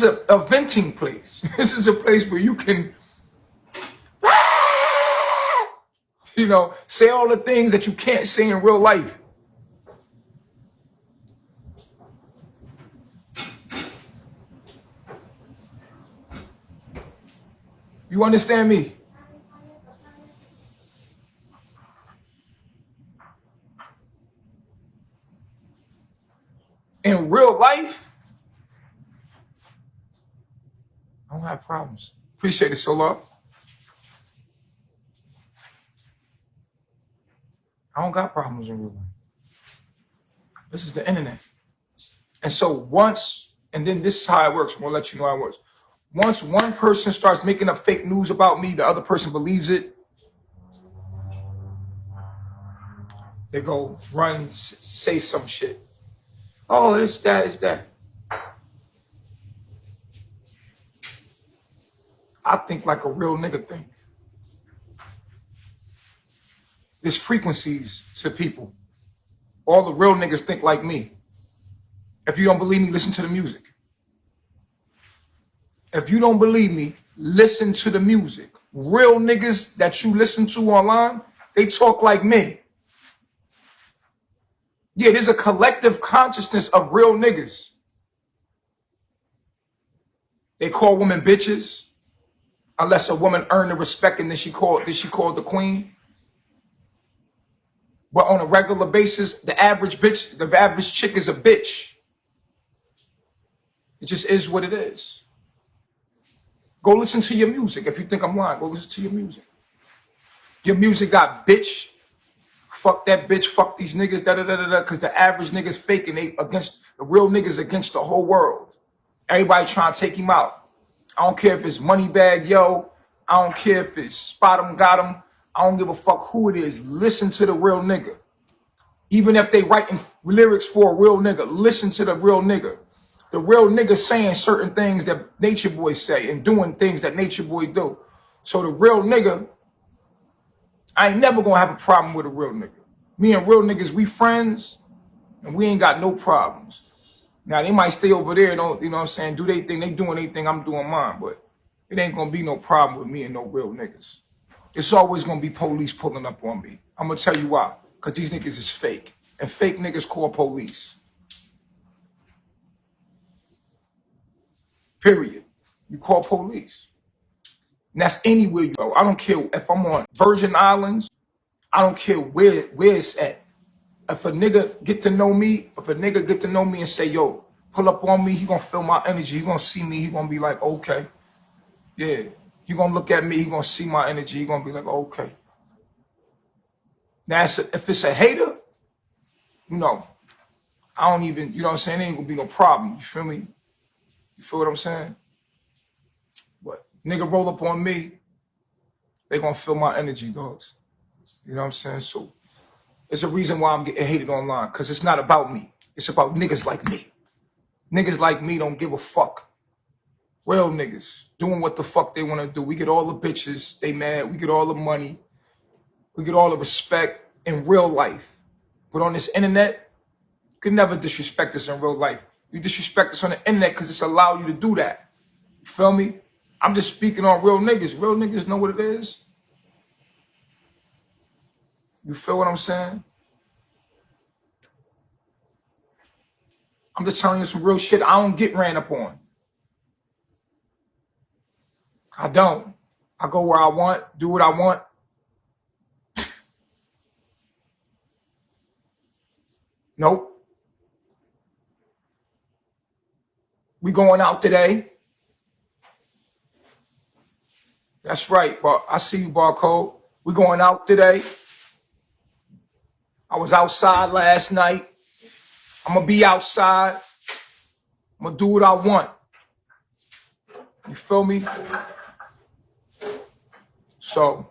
is a venting place. This is a place where you can, say all the things that you can't say in real life. You understand me? In real life, I don't have problems. Appreciate it, so love. I don't got problems in real life. This is the internet. And so and then this is how it works. I'm going to let you know how it works. Once one person starts making up fake news about me, the other person believes it. They go run, say some shit. Oh, it's that. I think like a real nigga think. There's frequencies to people. All the real niggas think like me. If you don't believe me, listen to the music. If you don't believe me, listen to the music. Real niggas that you listen to online, they talk like me. Yeah, there's a collective consciousness of real niggas. They call women bitches, unless a woman earned the respect and then she called the queen. But on a regular basis, the average chick is a bitch. It just is what it is. Go listen to your music. If you think I'm lying, go listen to your music. Your music got bitch. Fuck that bitch, fuck these niggas, because the average niggas faking. They against the real niggas against the whole world. Everybody trying to take him out. I don't care if it's Moneybag Yo. I don't care if it's Spot 'em, Got 'em. I don't give a fuck who it is. Listen to the real nigga. Even if they writing lyrics for a real nigga, listen to the real nigga. The real nigga saying certain things that Nature Boy say and doing things that Nature Boy do. So the real nigga, I ain't never gonna have a problem with a real nigga. Me and real niggas, we friends, and we ain't got no problems. Now, they might stay over there, you know what I'm saying, do they thing, they doing their thing, I'm doing mine, but it ain't gonna be no problem with me and no real niggas. It's always gonna be police pulling up on me. I'm gonna tell you why, because these niggas is fake, and fake niggas call police. Period. You call police. And that's anywhere you go. I don't care if I'm on Virgin Islands. I don't care where it's at. If a nigga get to know me, and say, yo, pull up on me, he gonna feel my energy. He gonna see me. He gonna be like, okay. Yeah. He gonna look at me. He gonna see my energy. He gonna be like, okay. Now, if it's a hater, I don't even, you know what I'm saying? There ain't gonna be no problem. You feel me? You feel what I'm saying? But nigga roll up on me, they gonna feel my energy, dogs. You know what I'm saying? So it's a reason why I'm getting hated online, because it's not about me. It's about niggas like me. Niggas like me don't give a fuck. Real niggas doing what the fuck they want to do. We get all the bitches, they mad. We get all the money. We get all the respect in real life. But on this internet, you can never disrespect us in real life. You disrespect us on the internet because it's allowed you to do that. You feel me? I'm just speaking on real niggas. Real niggas know what it is. You feel what I'm saying? I'm just telling you some real shit. I don't get ran up on. I don't. I go where I want, do what I want. Nope. We going out today. That's right, but I see you, Barcode. We going out today. I was outside last night. I'm going to be outside. I'm going to do what I want. You feel me? So,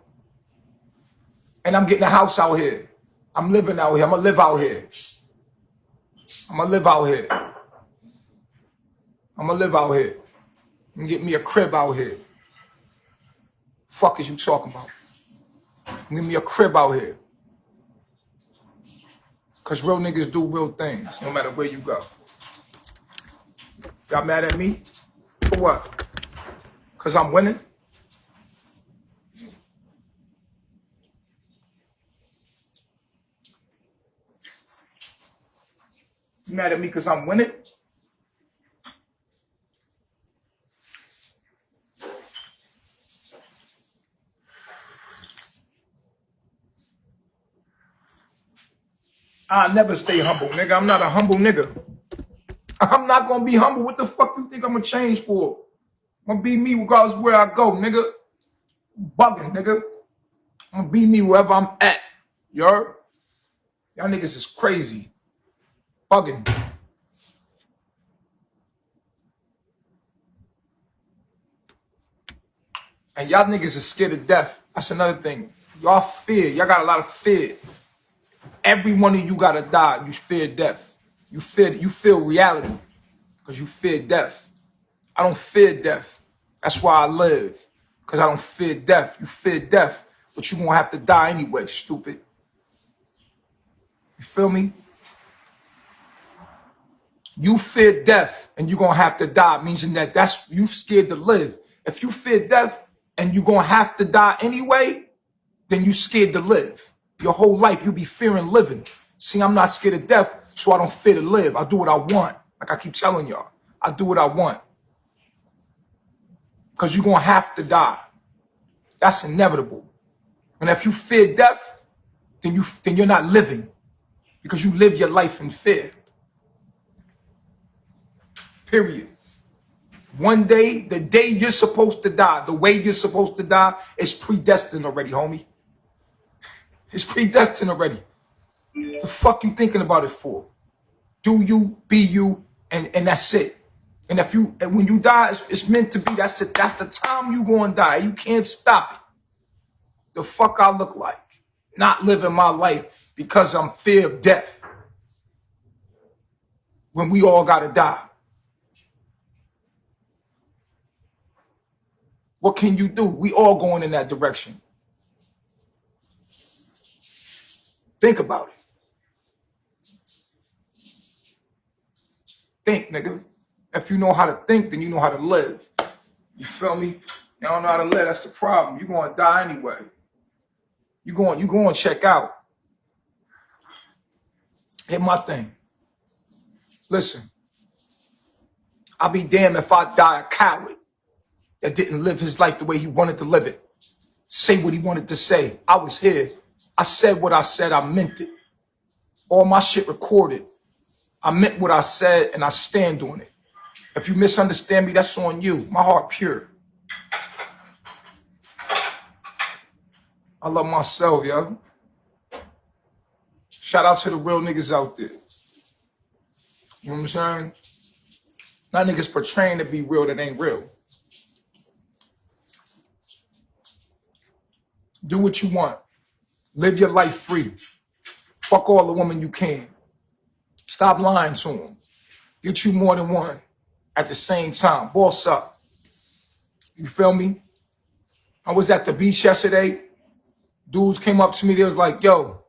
and I'm getting a house out here. I'm living out here. I'm going to live out here. I'm going to live out here. I'm going to live out here. I'm going to get me a crib out here. Fuck is you talking about? Give me a crib out here. Because real niggas do real things, no matter where you go. Y'all mad at me? For what? Because I'm winning? You mad at me because I'm winning? I never stay humble, nigga. I'm not a humble nigga. I'm not gonna be humble. What the fuck you think I'm gonna change for? I'm gonna be me regardless of where I go, nigga. Bugging, nigga. I'm gonna be me wherever I'm at. You heard? Y'all niggas is crazy. Bugging. And y'all niggas is scared of death. That's another thing. Y'all fear. Y'all got a lot of fear. Every one of you gotta die. You fear death. You feel reality. Because you fear death. I don't fear death. That's why I live. Because I don't fear death. You fear death. But you gonna have to die anyway, stupid. You feel me? You fear death and you're gonna have to die, meaning that that's you scared to live. If you fear death and you're gonna have to die anyway, then you scared to live. Your whole life you be fearing living. See, I'm not scared of death, so I don't fear to live. I do what I want. Like I keep telling y'all, I do what I want. Because you're gonna have to die. That's inevitable. And if you fear death, then you're not living. Because you live your life in fear. Period. One day, the day you're supposed to die, the way you're supposed to die is predestined already, homie. It's predestined already. The fuck you thinking about it for? Do you, be you, and that's it. And when you die, it's meant to be. That's the time you gonna die. You can't stop it. The fuck I look like. Not living my life because I'm fear of death. When we all gotta die. What can you do? We all going in that direction. Think about it. Think, nigga. If you know how to think, then you know how to live. You feel me? You don't know how to live, that's the problem. You're going to die anyway. You're going to check out. Hit my thing. Listen. I'll be damned if I die a coward that didn't live his life the way he wanted to live it. Say what he wanted to say. I was here. I said what I said. I meant it. All my shit recorded. I meant what I said and I stand on it. If you misunderstand me, that's on you. My heart pure. I love myself, yo. Shout out to the real niggas out there. You know what I'm saying? Not niggas portraying to be real that ain't real. Do what you want. Live your life free. Fuck all the women you can. Stop lying to them. Get you more than one at the same time. Boss up. You feel me? I was at the beach yesterday. Dudes came up to me. They was like, yo,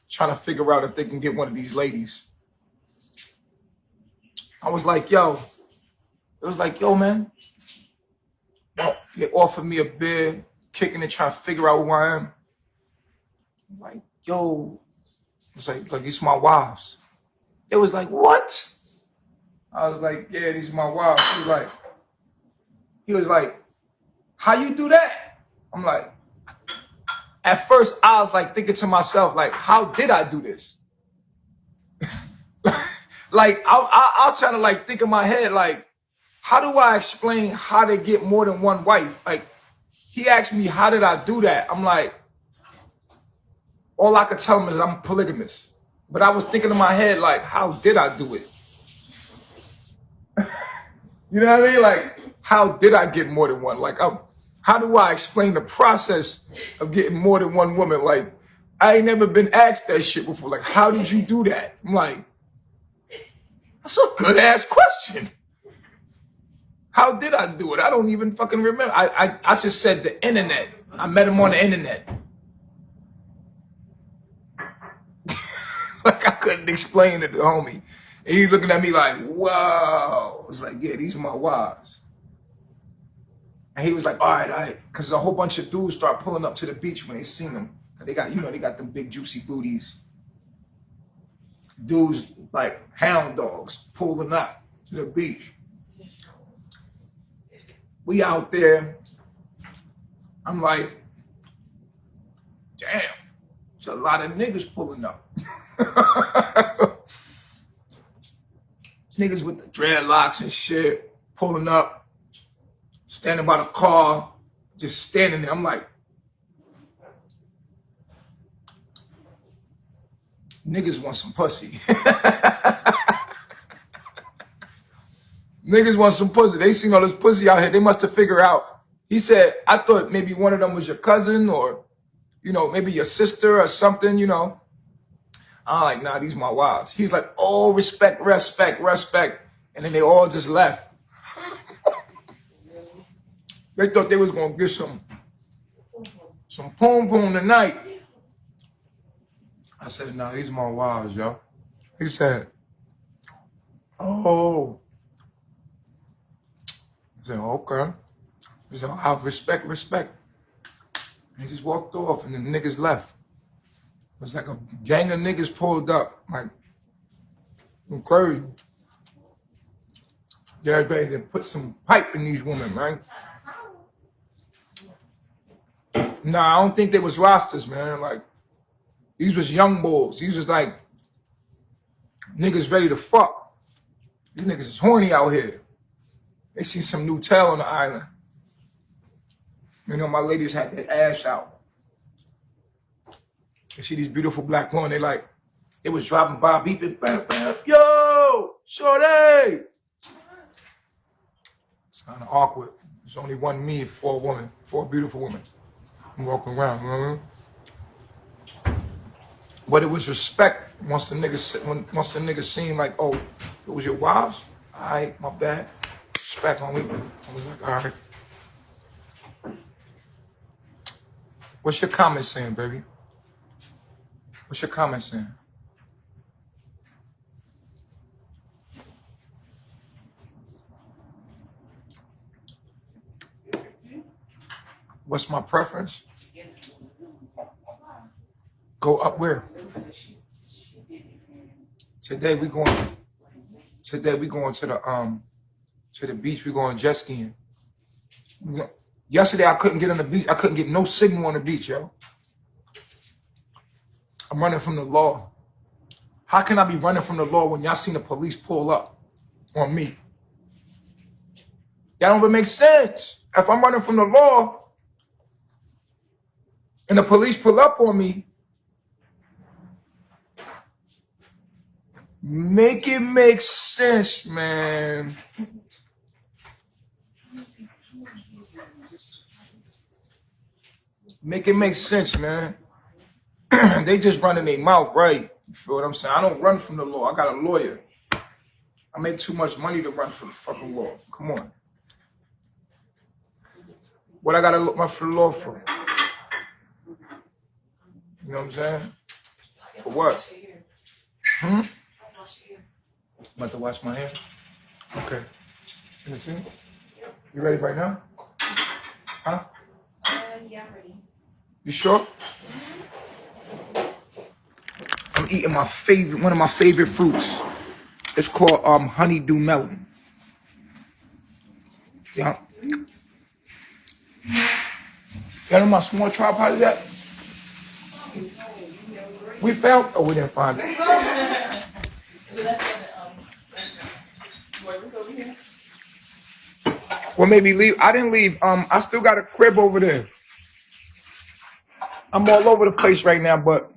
trying to figure out if they can get one of these ladies. I was like, yo. It was like, yo, man. They offered me a beer, kicking it, trying to figure out who I am. I'm like, yo. It's like these are my wives. It was like, what? I was like, yeah, these are my wives. He was like, how you do that? I'm like, at first I was like thinking to myself, like, how did I do this? Like, I'll try to like think in my head, like, how do I explain how to get more than one wife? Like, he asked me, how did I do that? I'm like, all I could tell him is I'm polygamous. But I was thinking in my head, like, how did I do it? You know what I mean? Like, how did I get more than one? Like, how do I explain the process of getting more than one woman? Like, I ain't never been asked that shit before. Like, how did you do that? I'm like, that's a good ass question. How did I do it? I don't even fucking remember. I just said the internet. I met him on the internet. Like, I couldn't explain it to homie. And he's looking at me like, whoa. I was like, yeah, these are my wives. And he was like, all right. Because a whole bunch of dudes start pulling up to the beach when they seen him. They got, they got them big juicy booties. Dudes like hound dogs pulling up to the beach. We out there. I'm like, damn, it's a lot of niggas pulling up. Niggas with the dreadlocks and shit, pulling up, standing by the car, just standing there. I'm like, niggas want some pussy. Niggas want some pussy. They seen all this pussy out here. They must have figured out. He said, I thought maybe one of them was your cousin or, maybe your sister or something, I'm like, nah, these my wives. He's like, oh, respect. And then they all just left. They thought they was going to get some poom tonight. I said, nah, these my wives, yo. He said, oh. I said, okay. He said, I respect. And he just walked off and the niggas left. It was like a gang of niggas pulled up, like, crazy. Yeah, everybody to put some pipe in these women, man. Nah, I don't think they was rosters, man. Like, these was young bulls. These was like niggas ready to fuck. These niggas is horny out here. They see some new tail on the island. My ladies had their ass out. They see these beautiful black women. They was driving by, beeping, bam, bam, yo, shorty. It's kind of awkward. There's only one me, four beautiful women. I'm walking around, you know what I mean? But it was respect once the niggas seen like, oh, it was your wives? All right, my bad. Respect on me. I was like, all right. What's your comment saying, baby? What's your comment saying? What's my preference? Go up where? Today we going to the beach. We going jet skiing. Yesterday I couldn't get on the beach. I couldn't get no signal on the beach, yo. I'm running from the law. How can I be running from the law when y'all seen the police pull up on me? That don't even make sense. If I'm running from the law and the police pull up on me, make it make sense, man. Make it make sense, man. They just running their mouth, right? You feel what I'm saying? I don't run from the law. I got a lawyer. I make too much money to run from the fucking law. Come on. What I gotta look my for the law for? You know what I'm saying? For what? I'm about to wash my hair. Okay. Can you see? You ready right now? Huh? Yeah, I'm ready. You sure? I'm eating one of my favorite fruits. It's called honeydew melon. Yeah. Got on my small tripod, is that? We found, oh, we didn't find it. Well, maybe leave. I didn't leave. I still got a crib over there. I'm all over the place right now, but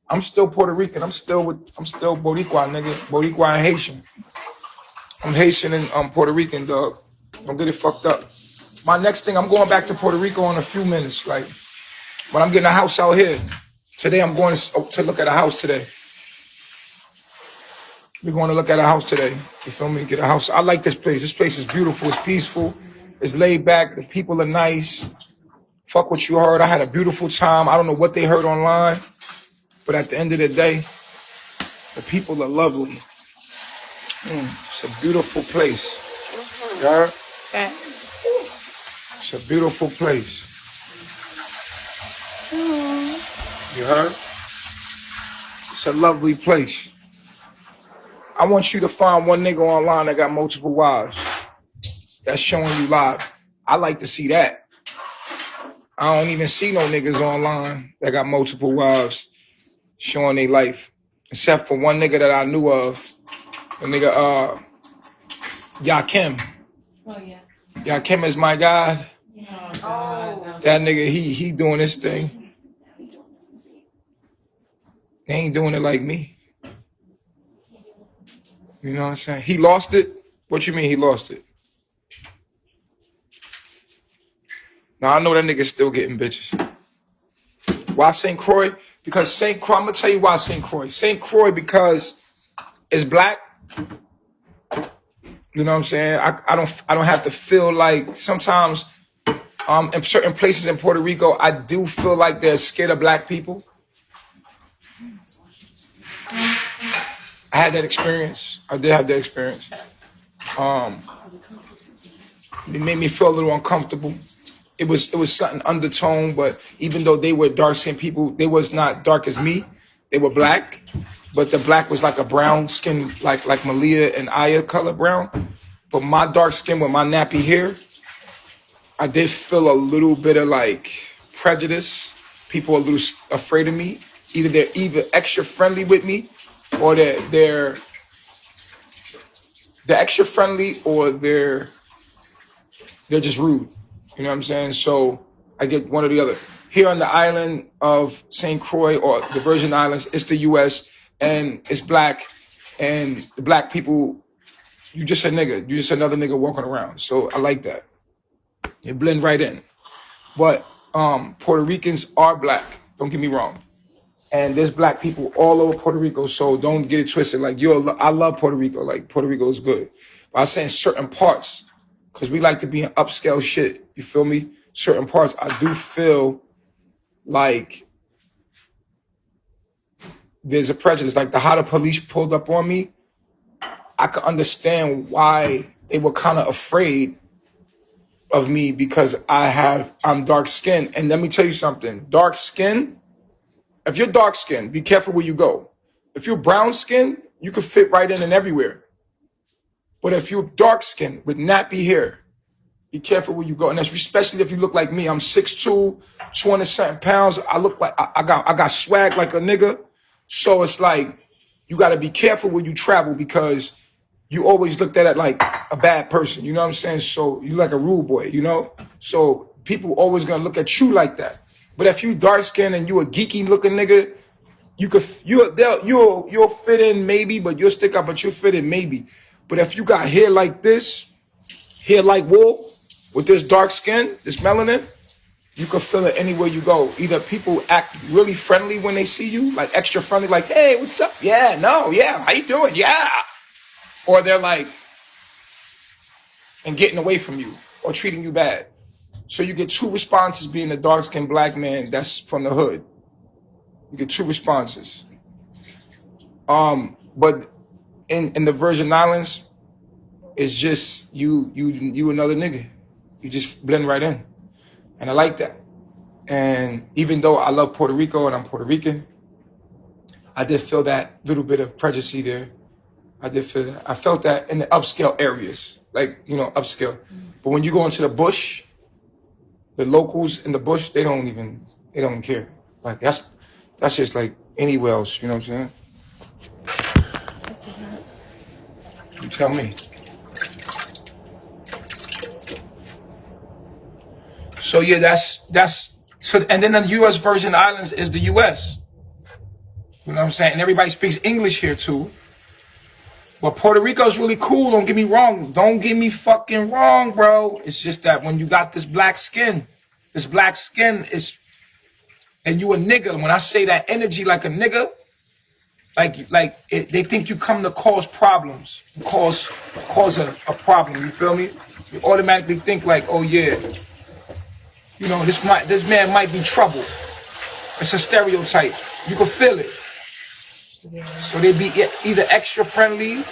I'm still Puerto Rican. I'm still Boricua, nigga. Boricua and Haitian. I'm Haitian and Puerto Rican, dog. Don't get it fucked up. My next thing, I'm going back to Puerto Rico in a few minutes, like, but I'm getting a house out here. Today, I'm going to look at a house today. We're going to look at a house today. You feel me? Get a house. I like this place. This place is beautiful. It's peaceful. It's laid back. The people are nice. Fuck what you heard. I had a beautiful time. I don't know what they heard online, but at the end of the day, the people are lovely. It's a beautiful place. You heard? Facts. It's a beautiful place. You heard? It's a lovely place. I want you to find one nigga online that got multiple wives. That's showing you live. I like to see that. I don't even see no niggas online that got multiple wives showing their life. Except for one nigga that I knew of. The nigga, Yakim. Oh, yeah. Yakim is my guy. Oh, God. That nigga, he doing his thing. They ain't doing it like me. You know what I'm saying? He lost it? What you mean he lost it? Now, I know that nigga's still getting bitches. Why St. Croix? Because St. Croix, I'm going to tell you why St. Croix. St. Croix because it's black. You know what I'm saying? I don't have to feel like sometimes in certain places in Puerto Rico, I do feel like they're scared of black people. I had that experience. I did have that experience. It made me feel a little uncomfortable. It was something undertone, but even though they were dark-skinned people, they was not dark as me. They were black, but the black was like a brown skin, like Malia and Aya color brown. But my dark skin with my nappy hair, I did feel a little bit of like prejudice. People are a little afraid of me. Either they're extra friendly with me, or they're extra friendly, or they're just rude. You know what I'm saying? So I get one or the other. Here on the island of St. Croix or the Virgin Islands, it's the U.S. and it's black, and the black people, you just a nigga. You just another nigga walking around. So I like that. They blend right in. But Puerto Ricans are black. Don't get me wrong. And there's black people all over Puerto Rico, so don't get it twisted. Like, I love Puerto Rico. Like, Puerto Rico is good. But I'm saying certain parts, because we like to be in upscale shit. You feel me? Certain parts, I do feel like there's a prejudice. Like, how the police pulled up on me, I could understand why they were kind of afraid of me because I'm dark skinned. And let me tell you something. Dark skin, if you're dark skinned, be careful where you go. If you're brown skinned, you could fit right in and everywhere. But if you're dark skinned with nappy hair, be careful where you go. And that's especially if you look like me. I'm 6'2", 20-something pounds. I look like I got swag like a nigga. So it's like you got to be careful where you travel because you always looked at it like a bad person. You know what I'm saying? So you like a rude boy, you know? So people always going to look at you like that. But if you dark skinned and you a geeky looking nigga, you'll fit in maybe, but you'll stick out, but you'll fit in maybe. But if you got hair like this, hair like wool, with this dark skin, this melanin, you can feel it anywhere you go. Either people act really friendly when they see you, like extra friendly, like, hey, what's up? Yeah, no, yeah, how you doing? Yeah. Or they're like, and getting away from you or treating you bad. So you get two responses being a dark-skinned black man that's from the hood. You get two responses. But in the Virgin Islands, it's just you another nigga. You just blend right in. And I like that. And even though I love Puerto Rico and I'm Puerto Rican, I did feel that little bit of prejudice there. I did feel that. I felt that in the upscale areas, like, you know, upscale. But when you go into the bush, the locals in the bush, they don't care. Like, that's just like anywhere else, you know what I'm saying? You tell me. So yeah, that's so, and then the U.S. Virgin Islands is the U.S. You know what I'm saying? And everybody speaks English here too. But Puerto Rico's really cool. Don't get me wrong. Don't get me fucking wrong, bro. It's just that when you got this black skin is, and you a nigga. When I say that energy like a nigga, they think you come to cause problems, cause a problem. You feel me? You automatically think like, oh yeah. You know, this man might be trouble. It's a stereotype. You can feel it. Yeah. So they be either extra friendly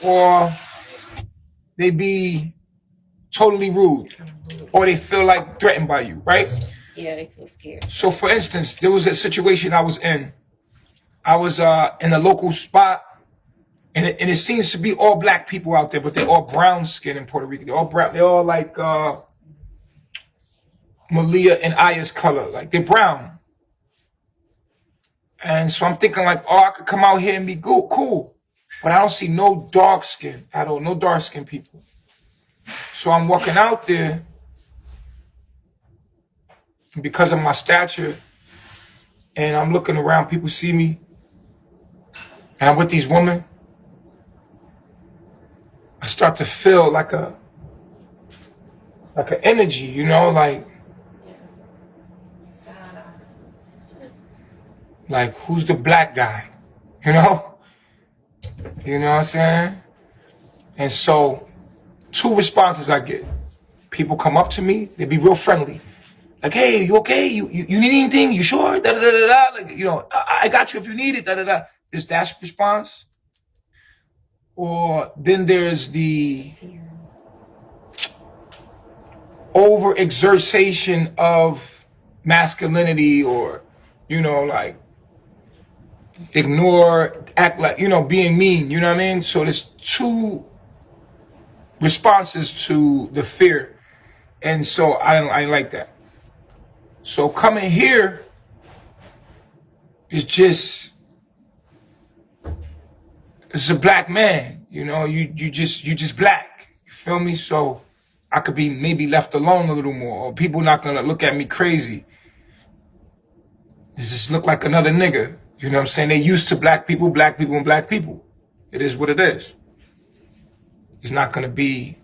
or they be totally rude, or they feel like threatened by you, right? Yeah, they feel scared. So for instance, there was a situation I was in. I was in a local spot, and it seems to be all black people out there, but they're all brown skin in Puerto Rico. They're all brown. They're all like Malia and Aya's color, like they're brown. And so I'm thinking like, oh, I could come out here and be good, cool. But I don't see no dark skin at all, no dark skin people. So I'm walking out there, because of my stature, and I'm looking around, people see me, and I'm with these women. I start to feel like an energy, you know, like who's the black guy, you know? You know what I'm saying? And so, 2 responses I get. People come up to me, they be real friendly. Like, hey, you okay? You need anything? You sure? Da da da da da. Like, you know, I got you if you need it. Da da da. Is that response? Or then there's the overexertion of masculinity, or, you know, like ignore, act like, you know, being mean. You know what I mean? So there's 2 responses to the fear, and so I like that. So coming here is just, it's a black man, you know, you just black, you feel me? So I could be maybe left alone a little more, or people not gonna look at me crazy. It just look like another nigga, you know what I'm saying? They used to black people, and black people. It is what it is. It's not gonna be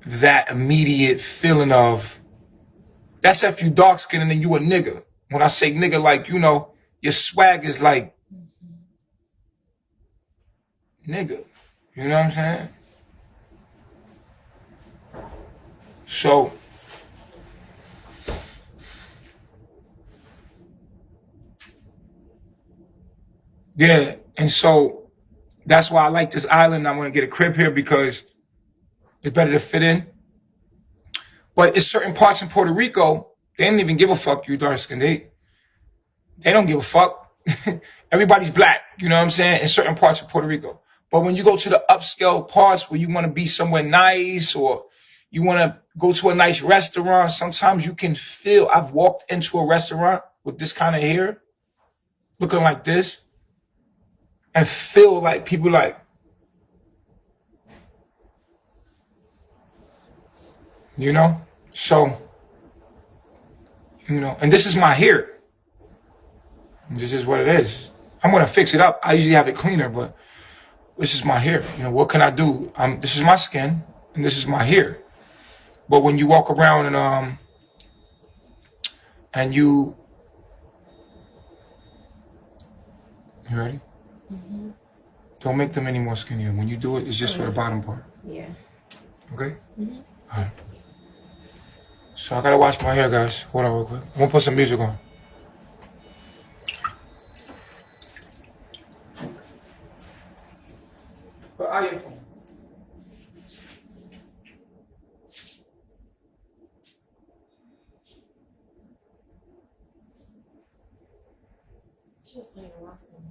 that immediate feeling of, that's if you dark skinned and then you a nigga. When I say nigga, like, you know, your swag is like nigga. You know what I'm saying? So yeah, and so that's why I like this island. I want to get a crib here because it's better to fit in. But it's certain parts in Puerto Rico, they don't even give a fuck you dark skinned. They don't give a fuck. Everybody's black, you know what I'm saying, in certain parts of Puerto Rico. But when you go to the upscale parts where you want to be somewhere nice, or you want to go to a nice restaurant, sometimes you can feel, I've walked into a restaurant with this kind of hair, looking like this, and feel like people like, you know? So, you know, and this is my hair. This is what it is. I'm going to fix it up. I usually have it cleaner, but this is my hair. You know, what can I do? This is my skin, and this is my hair. But when you walk around and you ready? Mm-hmm. Don't make them any more skinnier. When you do it, it's just for the bottom part. Yeah. Okay? Mm-hmm. All right. So I gotta wash my hair, guys. Hold on real quick. I'm gonna put some music on. Where are you from? Just like last time.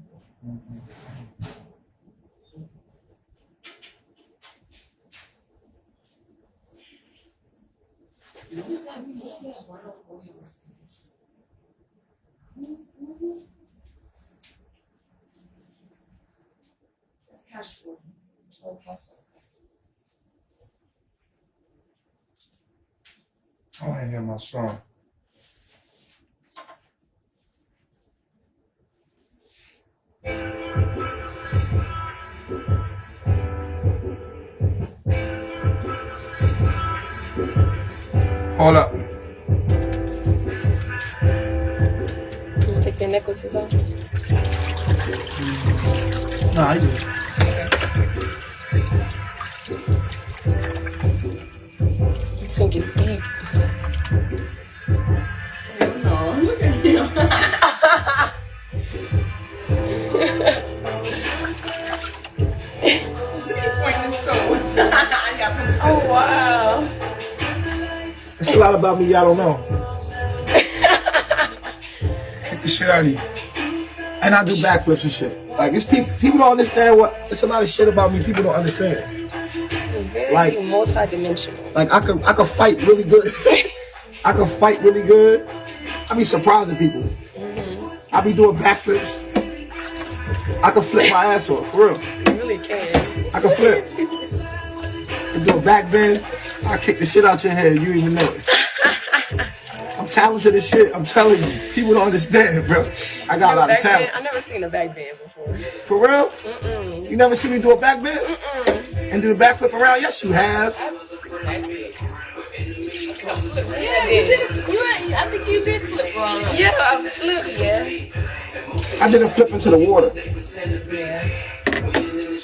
That's casual. Okay. I wanna hear my song. Hold up. Can you take your necklaces off? No, I do. You think it's deep. No, look at him. Pointing his toe. I got him. Oh wow. It's a lot about me y'all don't know. Kick the shit out of you. And I do backflips and shit. Like, it's people don't understand what, it's a lot of shit about me people don't understand. Very Like- multi-dimensional. Like, I could fight really good. I could fight really good. I be surprising people. I be doing backflips. I could flip my ass off, for real. You really can. I can flip. I do a back bend. I kick the shit out your head. You even know it. I'm talented as shit. I'm telling you. People don't understand, bro. I got a lot of Back talent. bend? I never seen a back band before. For real? You never see me do a back bend? And do the backflip around? Yes, you have. Yeah, you did. I think you did flip wrong. Yeah, I flipped, yeah. I did a flip into the water.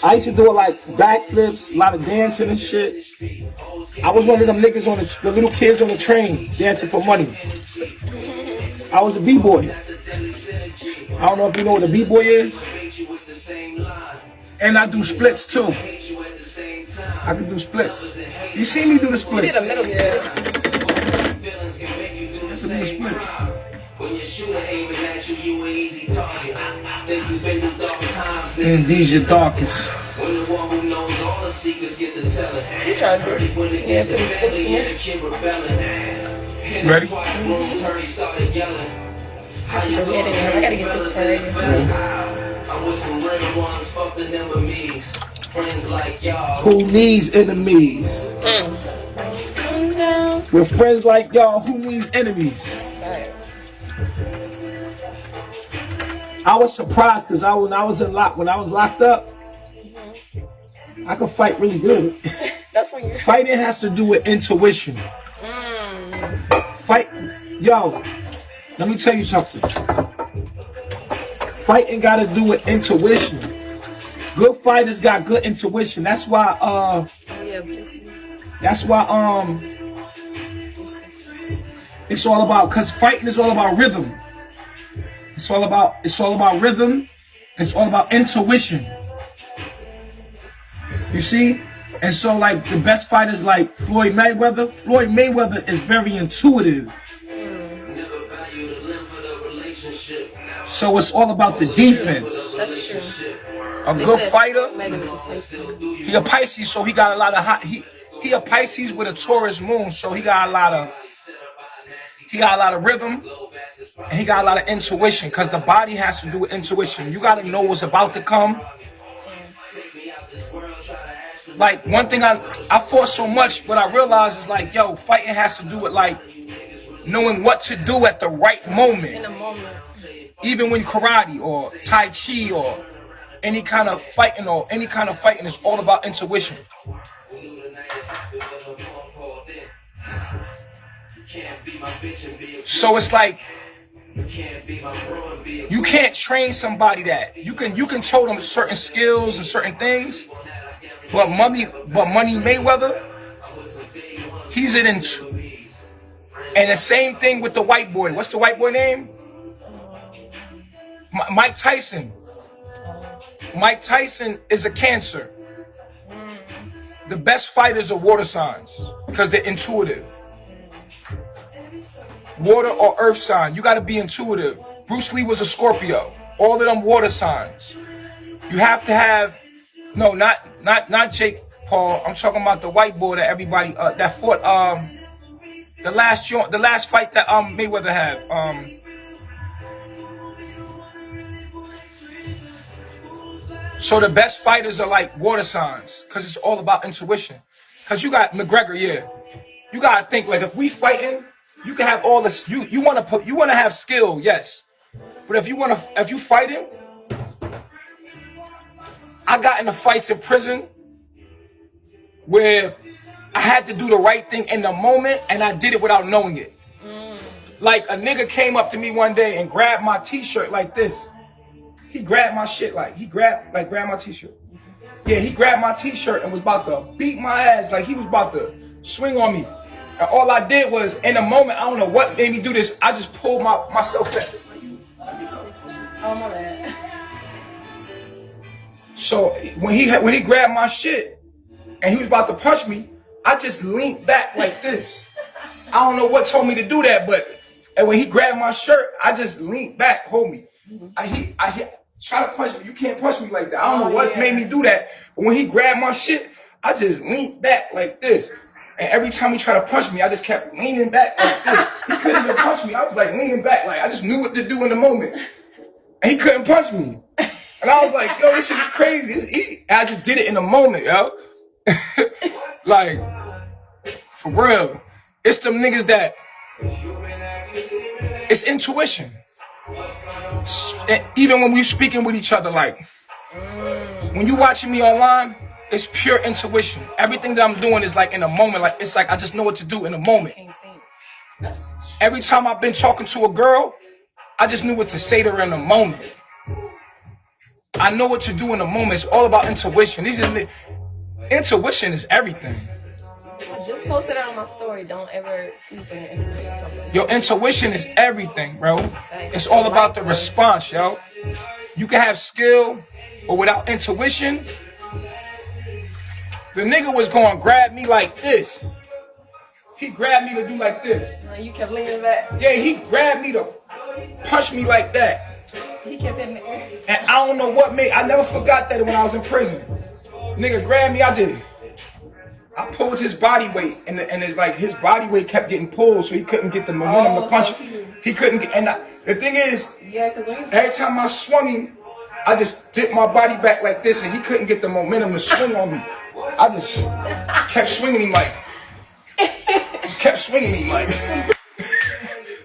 I used to do like backflips, a lot of dancing and shit. I was one of them niggas on the little kids on the train dancing for money. I was a b-boy. I don't know if you know what a b-boy is. And I do splits too. I can do splits. You see me do the You splits? did a middle split. I can do the splits. When your shooter aiming at you, you an easy target. Think you've been through dark times, And these your darkest. when the one who knows all the secrets get the telling. You trying to When it yeah, gets put to the splits belly, in yeah, there. the kid rebelling. In Ready? the quiet room, Terry started yelling. How you So get in there. I gotta get this fellas in the parade. fellas? I'm with some real ones, fuck the them with me. Friends like y'all. Who needs enemies? Calm down. With friends like y'all, who needs enemies? Right. I was surprised because when I was locked up, I could fight really good. That's when you're. Fighting has to do with intuition. Fight, yo, let me tell you something. Fighting got to do with intuition. Good fighters got good intuition. That's why, Oh, yeah, please. it's all about, because fighting is all about rhythm. It's all about rhythm. It's all about intuition. You see? And so, like, the best fighters like Floyd Mayweather is very intuitive. Never value the limb for the relationship. So it's all about the defense. That's true. A good fighter, Megan is a Pisces. he a Pisces, so he got a lot of he a Pisces with a Taurus moon, so he got a lot of rhythm, and he got a lot of intuition, because the body has to do with intuition. You got to know what's about to come. Like, one thing I fought so much, what I realized is, like, yo, fighting has to do with, like, knowing what to do at the right In moment. a moment. Even when karate or tai chi or any kind of fighting is all about intuition. So it's like, you can't train somebody that. You can show them certain skills and certain things, but Money Mayweather, he's an into. And the same thing with the white boy. What's the white boy name? Mike Tyson. Mike Tyson is a Cancer. The best fighters are water signs because they're intuitive. Water or earth sign, you got to be intuitive. Bruce Lee was a Scorpio. All of them water signs. You have to have, no, not Jake Paul. I'm talking about the white boy that everybody that fought the last fight that Mayweather had. So the best fighters are like water signs, because it's all about intuition. Because you got McGregor, yeah. You gotta think, like, if we fighting, you can have all this. You wanna have skill, yes. But if you fighting, I got into fights in prison where I had to do the right thing in the moment, and I did it without knowing it. Like, a nigga came up to me one day and grabbed my t-shirt like this. He grabbed my shit grabbed my t-shirt. Yeah, he grabbed my t-shirt and was about to beat my ass, like he was about to swing on me. And all I did was, in a moment, I don't know what made me do this, I just pulled myself back. Oh, my bad. So when he grabbed my shit and he was about to punch me, I just leaned back like this. I don't know what told me to do that, but and when he grabbed my shirt, I just leaned back, hold me. I try to punch me. You can't punch me like that. I don't know what made me do that. But when he grabbed my shit, I just leaned back like this. And every time he tried to punch me, I just kept leaning back like this. He couldn't even punch me. I was like leaning back, like I just knew what to do in the moment. And he couldn't punch me. And I was like, yo, this shit is crazy. It's easy. And I just did it in a moment, yo. Like, for real. It's them niggas that, it's intuition. And even when we speaking with each other, like, when you watching me online, it's pure intuition. Everything that I'm doing is like in a moment. Like, it's like I just know what to do in a moment. Every time I've been talking to a girl, I just knew what to say to her in a moment. I know what to do in a moment. It's all about intuition. Intuition is everything. Just post it out on my story. Don't ever sleep on your intuition. Your intuition is everything, bro. It's all about the response, yo. You can have skill, but without intuition, the nigga was going to grab me like this. He grabbed me to do like this. You kept leaning back. Yeah, he grabbed me to punch me like that. He kept in the air. And I don't know what made, I never forgot that when I was in prison. Nigga grabbed me, I pulled his body weight, and it's like his body weight kept getting pulled, so he couldn't get the momentum to punch. He couldn't get, and the thing is, every time I swung him, I just dipped my body back like this, and he couldn't get the momentum to swing on me. I just kept swinging him like,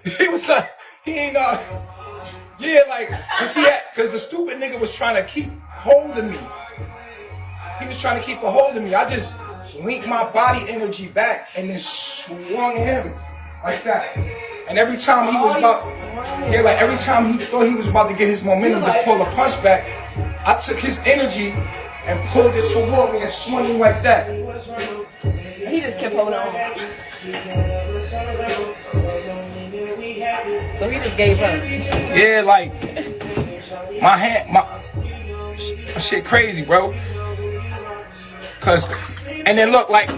he was like, he ain't yeah, like, cause the stupid nigga was trying to keep holding me. He was trying to keep a hold of me. I just linked my body energy back and then swung him like that. And every time he was every time he thought he was about to get his momentum to pull a punch back, I took his energy and pulled it toward me and swung him like that. He just kept holding on. So he just gave up. Yeah, like my shit crazy, bro. And then look, like,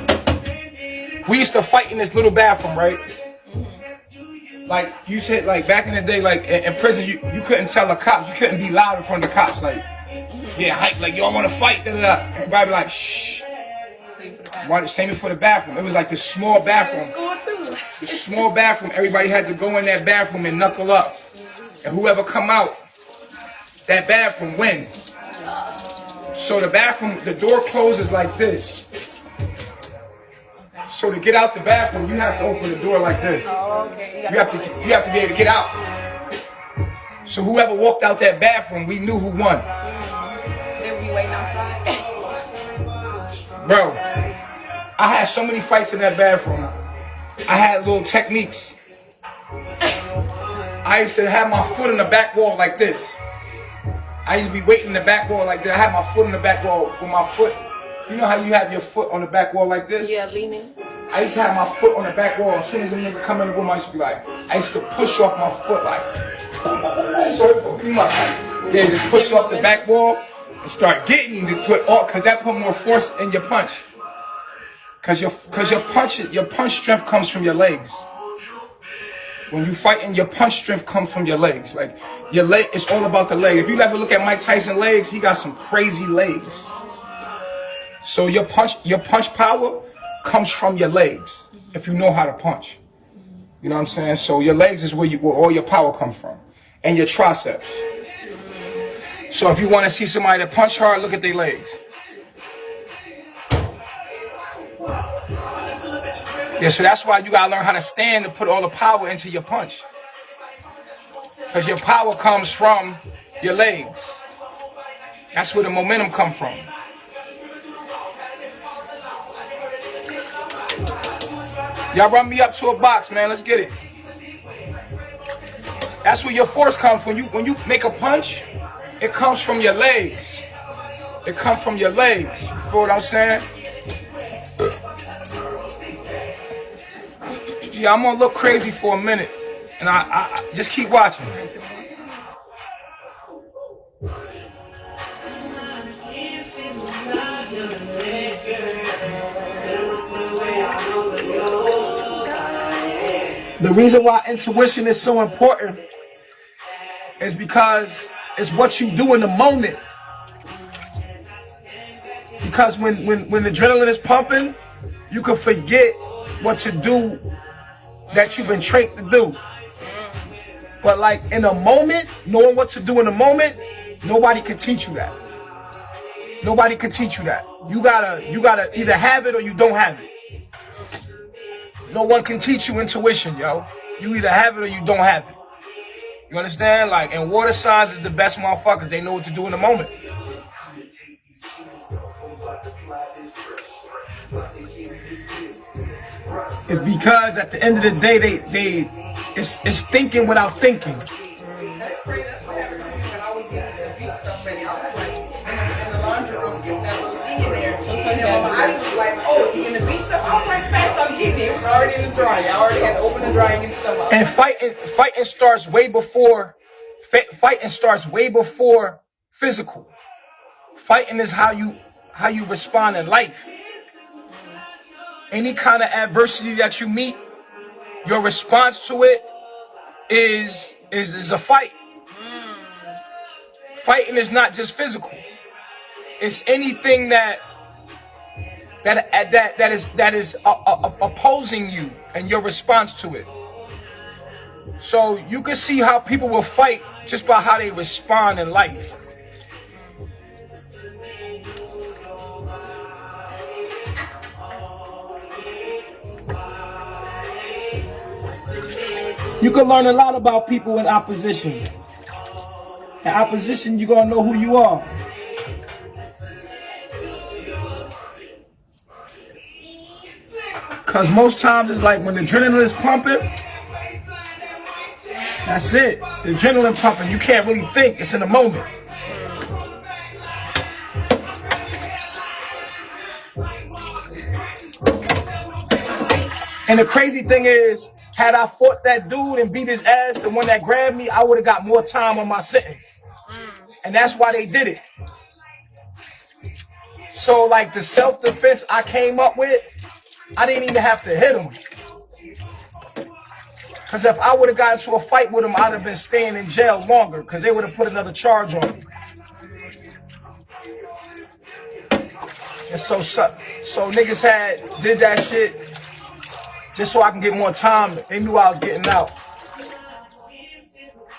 we used to fight in this little bathroom, right? Like, you said, like, back in the day, like, in prison, you couldn't tell the cops, you couldn't be loud in front of the cops, like, yeah, hype, like, yo, I want to fight, da-da-da. Everybody be like, shh. Same for the bathroom. It was like this small bathroom. This small bathroom, everybody had to go in that bathroom and knuckle up. And whoever come out, that bathroom win. So the bathroom, the door closes like this. So to get out the bathroom, you have to open the door like this. You have to be able to get out. So whoever walked out that bathroom, we knew who won. They would be waiting outside. Bro, I had so many fights in that bathroom. I had little techniques. I used to have my foot in the back wall like this. I used to be waiting in the back wall like that. I had my foot in the back wall with my foot. You know how you have your foot on the back wall like this? Yeah, leaning. I used to have my foot on the back wall. As soon as a nigga come in the room, I used to be like, I used to push off my foot like, yeah, just push off the back wall and start getting the foot off, because that put more force in your punch. Because your punch strength comes from your legs. When you fight, your punch strength comes from your legs. Like, your leg, it's all about the leg. If you ever look at Mike Tyson's legs, he got some crazy legs. So your punch power comes from your legs, if you know how to punch. You know what I'm saying? So your legs is where all your power comes from. And your triceps. So if you want to see somebody that punch hard, look at their legs. Yeah, so that's why you gotta learn how to stand and put all the power into your punch. Because your power comes from your legs. That's where the momentum comes from. Y'all run me up to a box, man. Let's get it. That's where your force comes. When you make a punch, it comes from your legs. It comes from your legs. You feel what I'm saying? Yeah, I'm gonna look crazy for a minute, and I just keep watching. The reason why intuition is so important is because it's what you do in the moment. Because when adrenaline is pumping, you can forget what to do that you've been trained to do. But like in a moment, knowing what to do in a moment, nobody can teach you that. Nobody can teach you that. You gotta either have it or you don't have it. No one can teach you intuition, yo. You either have it or you don't have it. You understand? Like, and water signs is the best motherfuckers. They know what to do in the moment. It's because at the end of the day, it's thinking without thinking. That's crazy. That's what happened to me when I was getting the beat stuff ready. I was like in the laundry room getting that little thing in there. I was like, oh, you getting the beat stuff? I was like, facts, I'm getting it. It was already in the dryer. I already had to open the dryer and get stuff out. And fighting starts way before. Fighting starts way before physical. Fighting is how you respond in life. Any kind of adversity that you meet, your response to it is a fight. Fighting is not just physical. It's anything that is opposing you and your response to it. So you can see how people will fight just by how they respond in life. You can learn a lot about people in opposition. In opposition, you're gonna know who you are. Cause most times it's like when the adrenaline is pumping, that's it. The adrenaline pumping, you can't really think, it's in the moment. And the crazy thing is, had I fought that dude and beat his ass, the one that grabbed me, I would have got more time on my sentence. And that's why they did it. So like the self-defense I came up with, I didn't even have to hit him. Because if I would have got into a fight with him, I'd have been staying in jail longer because they would have put another charge on me. And so niggas did that shit just so I can get more time. They knew I was getting out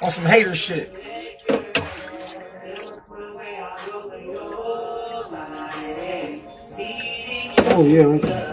on some hater shit. Oh yeah, right there.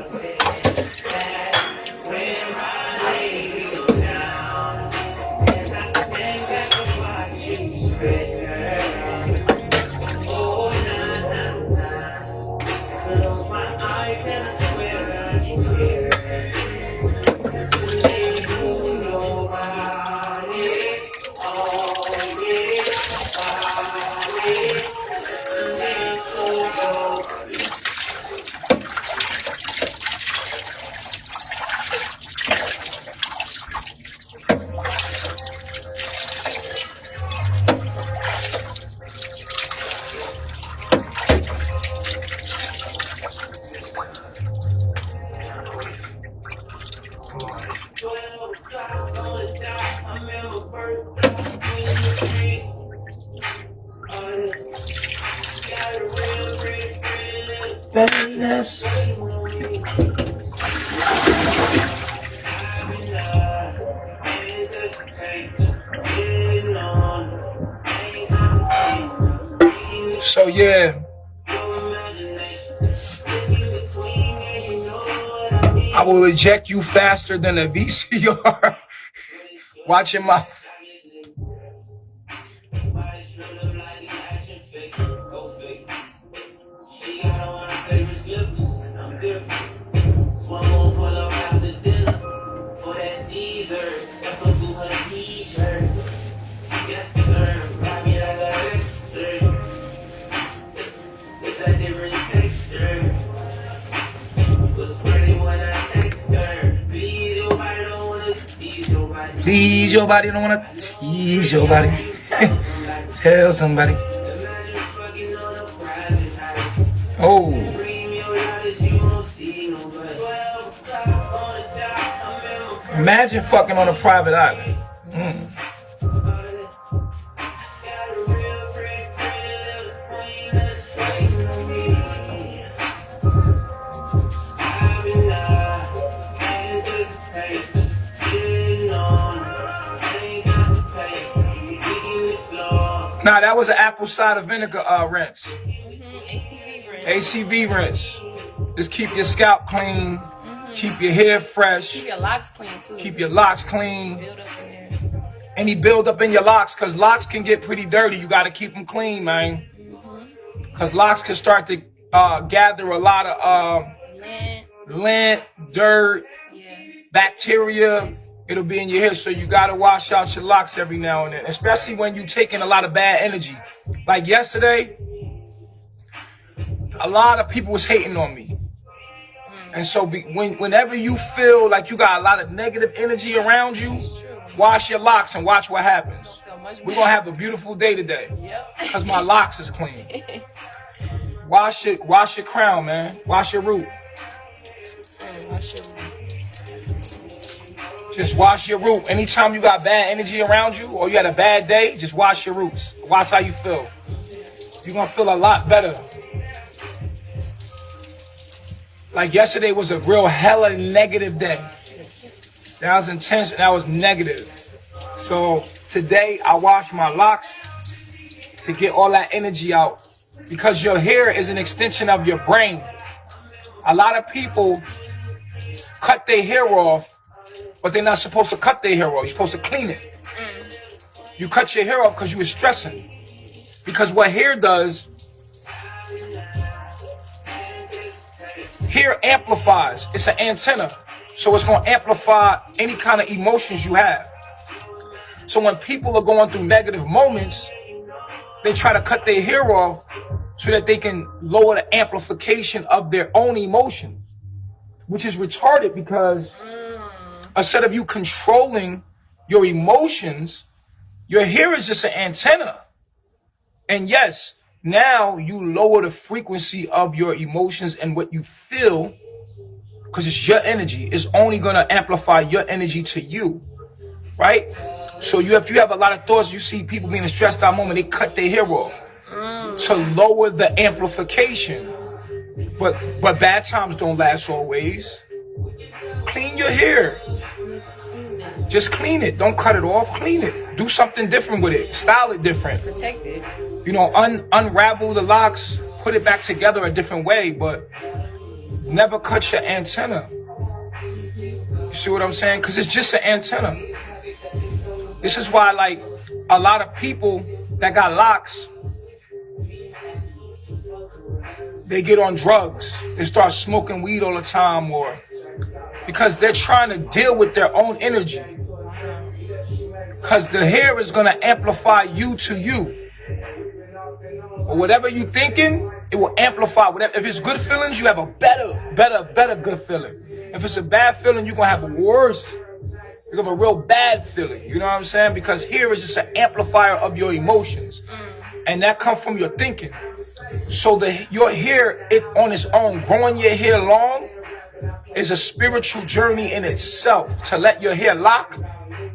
So yeah, I will eject you faster than a VCR. Watch your mouth. Please your body, don't wanna tease your body. Tell somebody. Oh. Imagine fucking on a private island. Nah, that was an apple cider vinegar rinse. ACV rinse. ACV rinse. Just keep your scalp clean. Keep your hair fresh. Keep your locks clean too. Keep your locks clean. Build up in there. Any build up in your locks, because locks can get pretty dirty. You got to keep them clean, man. Because locks can start to gather a lot of lint, dirt, bacteria. It'll be in your hair, so you got to wash out your locks every now and then, especially when you're taking a lot of bad energy. Like yesterday, a lot of people was hating on me. And so whenever you feel like you got a lot of negative energy around you, wash your locks and watch what happens. We're going to have a beautiful day today because my locks is clean. Wash your crown, man. Wash your root. Just wash your root. Anytime you got bad energy around you or you had a bad day, just wash your roots. Watch how you feel. You're going to feel a lot better. Like yesterday was a real hella negative day. That was intense and that was negative. So today I washed my locks to get all that energy out. Because your hair is an extension of your brain. A lot of people cut their hair off, but they're not supposed to cut their hair off. You're supposed to clean it. You cut your hair off because you were stressing. Because what hair does, hair amplifies. It's an antenna. So it's going to amplify any kind of emotions you have. So when people are going through negative moments, they try to cut their hair off so that they can lower the amplification of their own emotions, which is retarded because instead of you controlling your emotions, your hair is just an antenna. And yes, now you lower the frequency of your emotions and what you feel because it's your energy. It's only going to amplify your energy to you, right? So if you have a lot of thoughts, you see people being in a stressed out moment, they cut their hair off to lower the amplification. But bad times don't last always. Clean your hair. Just clean it. Don't cut it off. Clean it. Do something different with it. Style it different. Protect it. You know, unravel the locks, put it back together a different way, but never cut your antenna. You see what I'm saying? Because it's just an antenna. This is why, like, a lot of people that got locks, they get on drugs. They start smoking weed all the time, or because they're trying to deal with their own energy. Because the hair is going to amplify you to you. Or whatever you thinking, it will amplify. Whatever. If it's good feelings, you have a better good feeling. If it's a bad feeling, you're going to have a worse. You're going to have a real bad feeling. You know what I'm saying? Because hair is just an amplifier of your emotions. And that comes from your thinking. So your hair, it on its own, growing your hair long is a spiritual journey in itself to let your hair lock.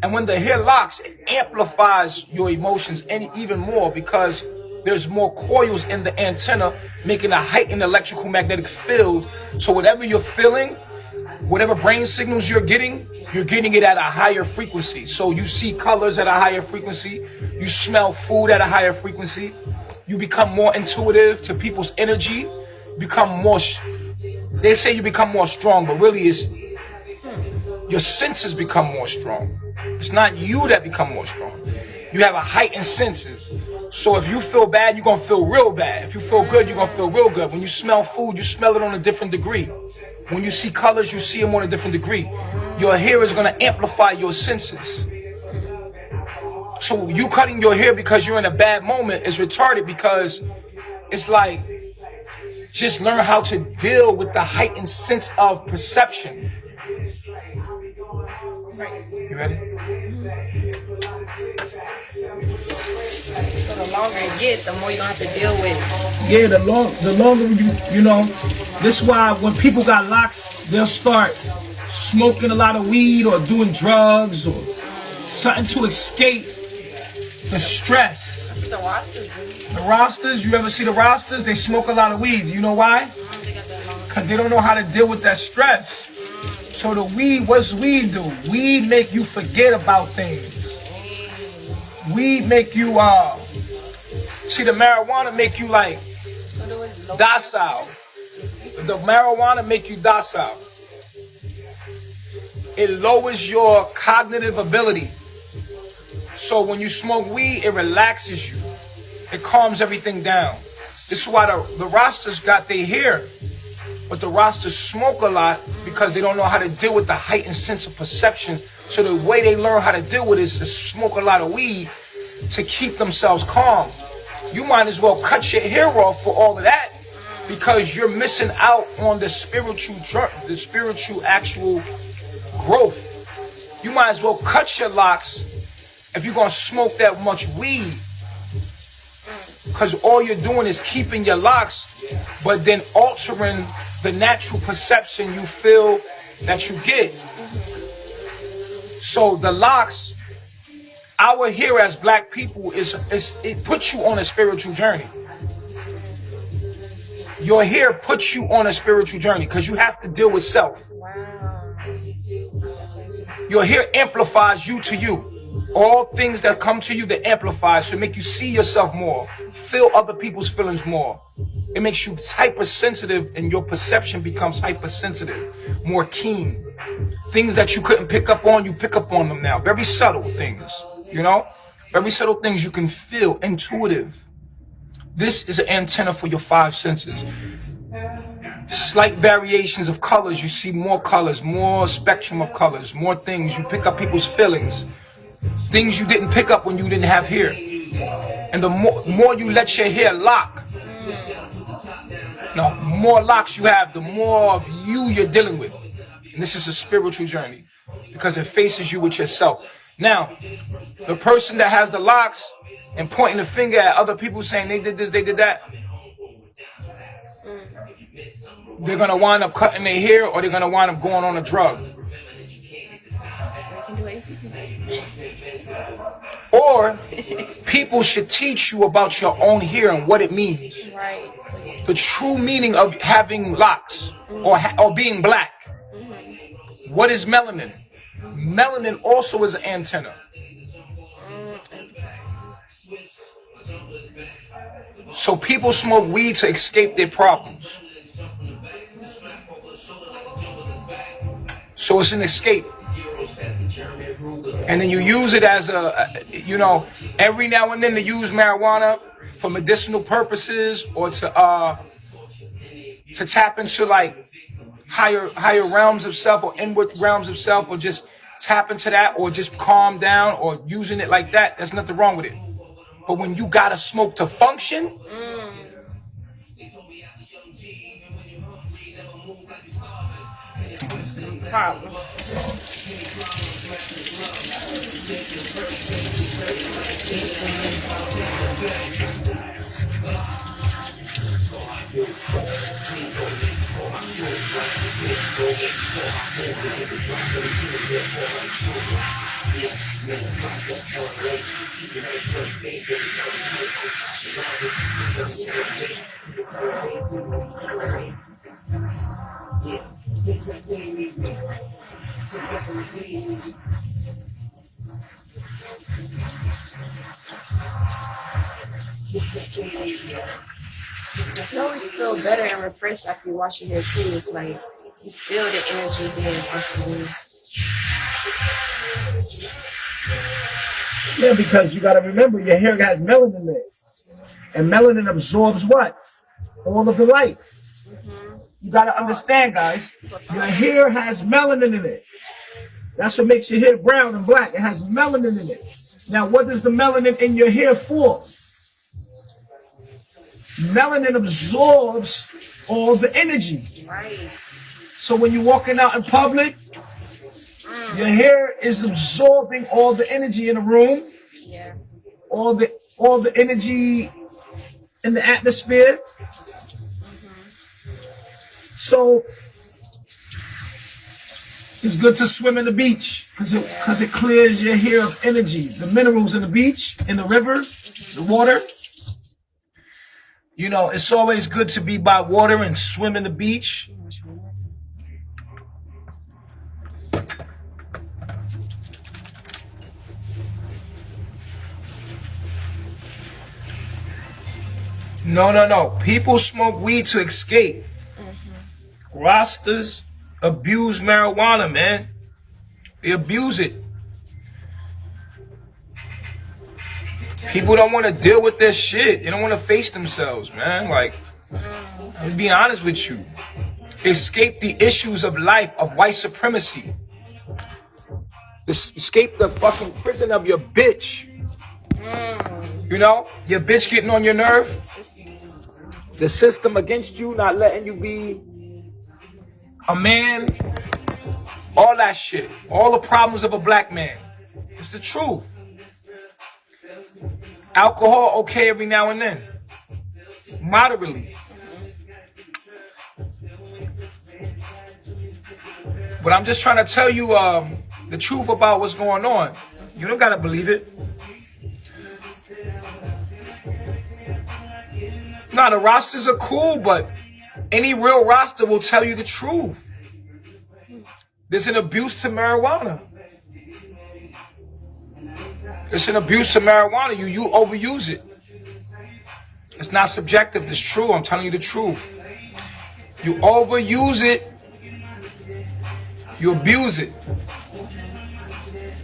And when the hair locks, it amplifies your emotions even more because there's more coils in the antenna, making a heightened electrical magnetic field. So whatever you're feeling, whatever brain signals you're getting it at a higher frequency. So you see colors at a higher frequency. You smell food at a higher frequency. You become more intuitive to people's energy. Become more, they say you become more strong, but really it's your senses become more strong. It's not you that become more strong. You have a heightened senses. So if you feel bad, you're going to feel real bad. If you feel good, you're going to feel real good. When you smell food, you smell it on a different degree. When you see colors, you see them on a different degree. Your hair is going to amplify your senses. So you cutting your hair because you're in a bad moment is retarded because it's like, just learn how to deal with the heightened sense of perception. You ready? So the longer it gets, the more you're going to have to deal with. Yeah, the longer you know, this is why when people got locks, they'll start smoking a lot of weed or doing drugs or something to escape the stress. That's what the Rastas do. The Rastas, you ever see the Rastas? They smoke a lot of weed. You know why? They got that long. Because they don't know how to deal with that stress. So the weed, what's weed do? Weed make you forget about things. Weed make you, see the marijuana make you like docile. The marijuana make you docile. It lowers your cognitive ability. So when you smoke weed, it relaxes you. It calms everything down. This is why the Rastas got their hair. But the Rastas smoke a lot because they don't know how to deal with the heightened sense of perception. So the way they learn how to deal with it is to smoke a lot of weed to keep themselves calm. You might as well cut your hair off for all of that because you're missing out on the spiritual actual growth. You might as well cut your locks if you're going to smoke that much weed. Because all you're doing is keeping your locks, but then altering the natural perception you feel that you get. So the locks, our here as black people, it puts you on a spiritual journey. Your hair puts you on a spiritual journey because you have to deal with self. Wow. Your hair amplifies you to you. All things that come to you, they amplify, so make you see yourself more, feel other people's feelings more. It makes you hypersensitive and your perception becomes hypersensitive, more keen. Things that you couldn't pick up on, you pick up on them now. Very subtle things, you know? Very subtle things you can feel, intuitive. This is an antenna for your 5 senses. Slight variations of colors, you see more colors, more spectrum of colors, more things. You pick up people's feelings. Things you didn't pick up when you didn't have hair. And the more you let your hair lock, no, more locks you have, the more of you're dealing with. And this is a spiritual journey because it faces you with yourself. Now, the person that has the locks and pointing the finger at other people saying they did this, they did that, they're going to wind up cutting their hair or they're going to wind up going on a drug. Or people should teach you about your own hair and what it means. Right. The true meaning of having locks or being black. What is melanin? Melanin also is an antenna. So people smoke weed to escape their problems. So it's an escape. And then you use it as every now and then to use marijuana for medicinal purposes or to tap into like higher realms of self or inward realms of self, or just tap into that, or just calm down, or using it like that. There's nothing wrong with it. But when you gotta smoke to function, Problem. You always feel better and refreshed after you wash your hair too. It's like you feel the energy being pushed in. yeah, because you gotta remember your hair has melanin in it. And melanin absorbs what? All of the light. You gotta understand, guys. Your hair has melanin in it. That's what makes your hair brown and black. It has melanin in it. Now, what is the melanin in your hair for? Melanin absorbs all the energy. Right. So when you're walking out in public, your hair is absorbing all the energy in the room, Yeah. all the energy in the atmosphere. So It's good to swim in the beach because it clears your hair of energy. The minerals in the beach, in the river, the water. You know, it's always good to be by water and swim in the beach. No. People smoke weed to escape. Rastas abuse marijuana, man. They abuse it. People don't want to deal with this shit. They don't want to face themselves, man. Like, I'm being honest with you. Escape the issues of life, of white supremacy. Escape the fucking prison of your bitch. You know? Your bitch getting on your nerve. The system against you, not letting you be a man. All that shit. All the problems of a black man. It's the truth. Alcohol, okay every now and then. Moderately. But I'm just trying to tell you the truth about what's going on. You don't gotta believe it. Nah, the rosters are cool, but any real roster will tell you the truth. There's an abuse to marijuana. It's an abuse to marijuana. You overuse it. It's not subjective. It's true. I'm telling you the truth. You overuse it. You abuse it.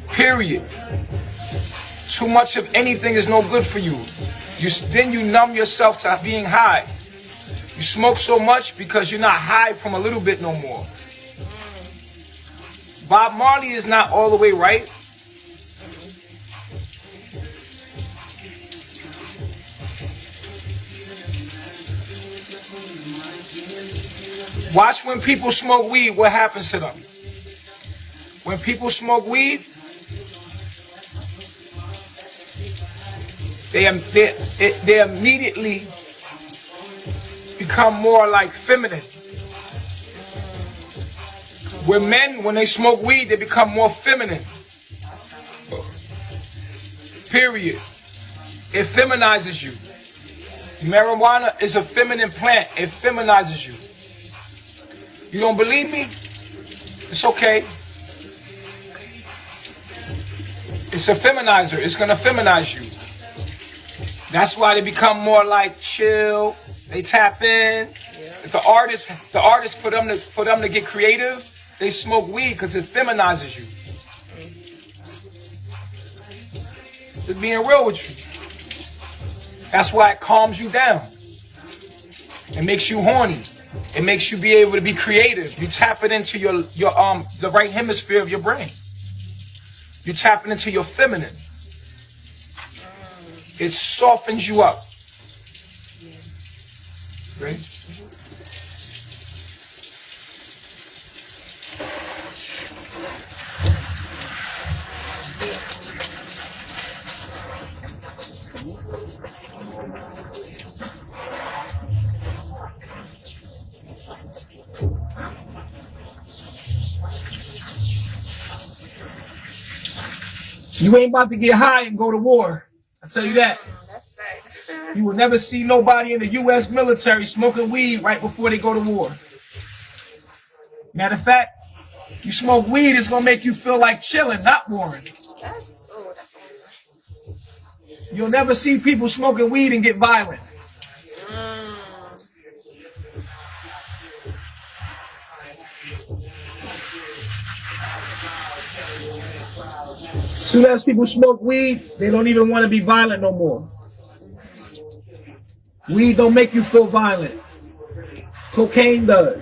Period. Too much of anything is no good for you. Then you numb yourself to being high. You smoke so much because you're not high from a little bit no more. Bob Marley is not all the way right. Watch when people smoke weed, what happens to them. When people smoke weed, they immediately become more like feminine. When men, when they smoke weed, they become more feminine. Period. It feminizes you. Marijuana is a feminine plant. It feminizes you. You don't believe me? It's okay. It's a feminizer. It's gonna feminize you. That's why they become more like chill. They tap in. The artists for them to get creative, they smoke weed because it feminizes you. Just being real with you. That's why it calms you down. It makes you horny. It makes you be able to be creative. You tap it into your the right hemisphere of your brain. You tap it into your feminine. It softens you up. Right? You ain't about to get high and go to war. I tell you that. That's facts. You will never see nobody in the U.S. military smoking weed right before they go to war. Matter of fact, you smoke weed, it's gonna make you feel like chilling, not warring. That's You'll never see people smoking weed and get violent. Soon as people smoke weed, they don't even want to be violent no more. Weed don't make you feel violent. Cocaine does.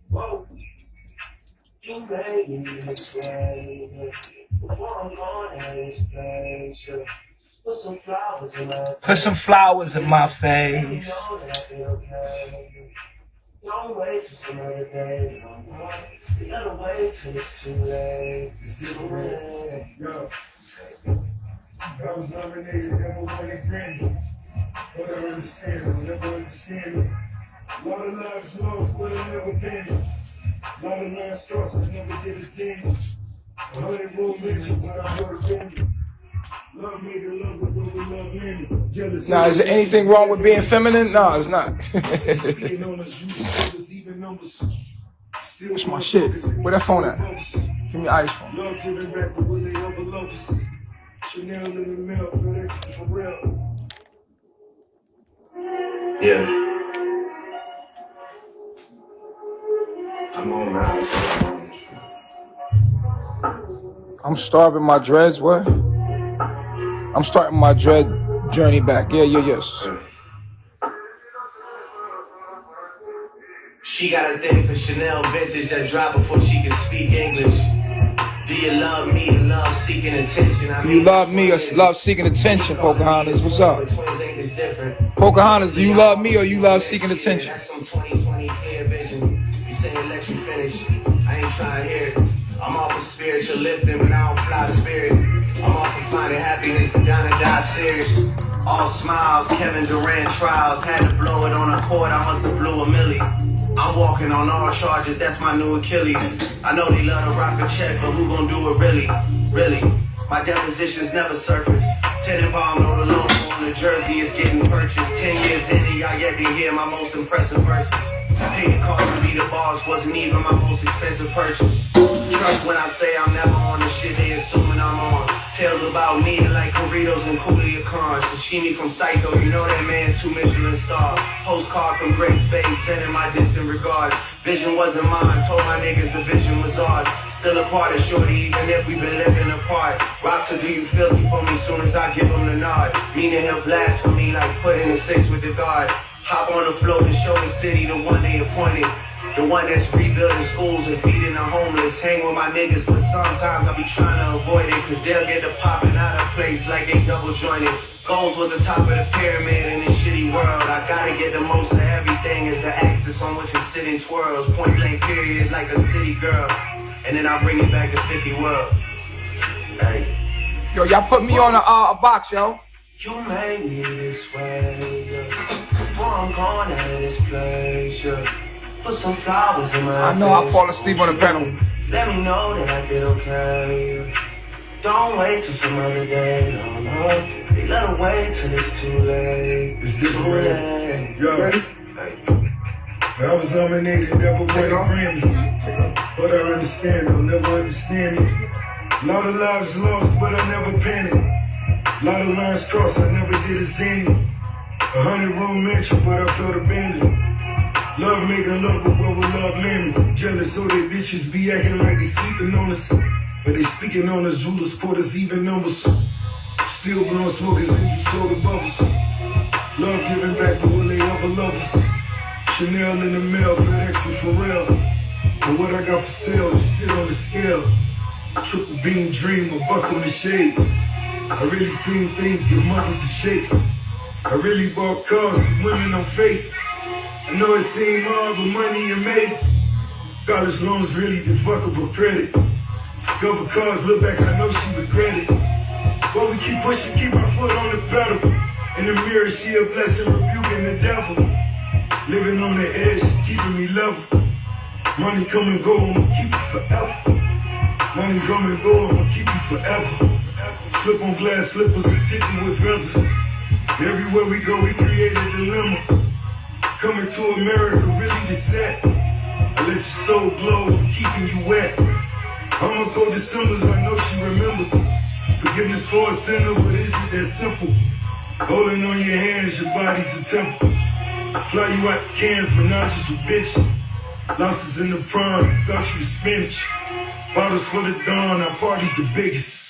Whoa, you made me this way. Before I'm gone out of this place, put some flowers in my face. Put some flowers in my face. Know that I feel okay. Don't wait till some other day. You gotta wait till it's too late. It's different. Yo, I was nominated number one in Grammy. But I understand, I'll never understand it. A lot of lives lost, but I never been it. A lot of lives crossed, I never did a single. 100 room mention, but I wrote a bender. Love me to love with what we love in. Jealous. Now, is there anything wrong with being feminine? No, it's not. Speaking on us, you numbers, even numbers. Still What's my shit? Where that phone at? Give me ice phone. Love giving back, but will they ever love us? Chanel in the mail, feel extra for real. Yeah. Come on now. I'm starving my dreads. What? I'm starting my dread journey back. Yes. She got a thing for Chanel vintage that drop before she can speak English. Do you love me or love seeking attention? I You love me or love seeking attention, Pocahontas? What's up? Twins ain't this different. Pocahontas, do you love me or you love seeking attention? That's some 2020 clear vision. You saying let you finish. I ain't trying to hear it. I'm off of spiritual lifting, but I don't fly spirit. I'm off of finding happiness, but down and die serious. All smiles, Kevin Durant trials. Had to blow it on a court, I must have blew a milli. I'm walking on all charges, that's my new Achilles. I know they love to rock a check, but who gon' do it really? Really? My depositions never surface. Tenenbaum know the logo on the jersey is getting purchased. 10 years in it, y'all yet to hear my most impressive verses. Paid the cost to be the boss, wasn't even my most expensive purchase. Trust when I say I'm never on the shit they assuming I'm on. Tales about me like Corritos and Coolio Khan. Sashimi from Psycho, you know that man, 2 Michelin star. Postcard from Great Space, sending my distant regards. Vision wasn't mine, told my niggas the vision was ours. Still apart of shorty, even if we been living apart. Rockstar, do you feel me for me soon as I give him the nod? Meaning he'll blasphemy like putting the 6 with the guard. Hop on the floor and show the city the one they appointed. The one that's rebuilding schools and feeding the homeless. Hang with my niggas, but sometimes I be trying to avoid it. Cause they'll get the popping out of place like they double jointed. Goals was the top of the pyramid in this shitty world. I gotta get the most of everything as the axis on which it's sitting twirls. Point blank period like a city girl. And then I bring it back to 50 world. Hey. Yo, y'all put me on a box, yo. You made me this way, yeah. Before I'm gone out of this place, yeah. Put some flowers in my I know I face, fall asleep on the pedal. Let me know that I did okay, yeah. Don't wait till some other day, no. They let her wait till it's too late. It's different. Yo, Hey. I was nominated, never won a Grammy. But I understand, they'll never understand me. A lot of lives lost, but I never panicked. A lot of lines crossed, I never did a zany. 100 room mansion, but I felt abandoned. Love making love, but what will love land me? Jealous, so they bitches be acting like they sleeping on us. But they speaking on us, rulers, quarters, even numbers. Still blowing smokers, angels sold above us. Love giving back, but will they ever love us? Chanel in the mail, feel extra for real. But what I got for sale, just sit on the scale. Triple beam dream, a buckle and shades. I really seen things give mothers to shakes. I really bought cars with women on face. I know it seemed hard, but money amazing. College loans really the fuckable credit. Discover cars, look back, I know she regretted. But we keep pushing, keep our foot on the pedal. In the mirror, she a blessing, rebuking the devil. Living on the edge, keeping me level. Money come and go, I'ma keep it forever. Money come and go, I'ma keep you forever. Slip on glass slippers and tipping with feathers. Everywhere we go, we create a dilemma. Coming to America, really the set. I let your soul glow, keeping you wet. I'ma cold Decembers, I know she remembers. Forgiveness for a sinner, but is it that simple? Holding on your hands, your body's a temple. Fly you out the cans, but not just with bitches. Losses in the prawns, thought you was spinach. Bottles for the dawn, our party's the biggest.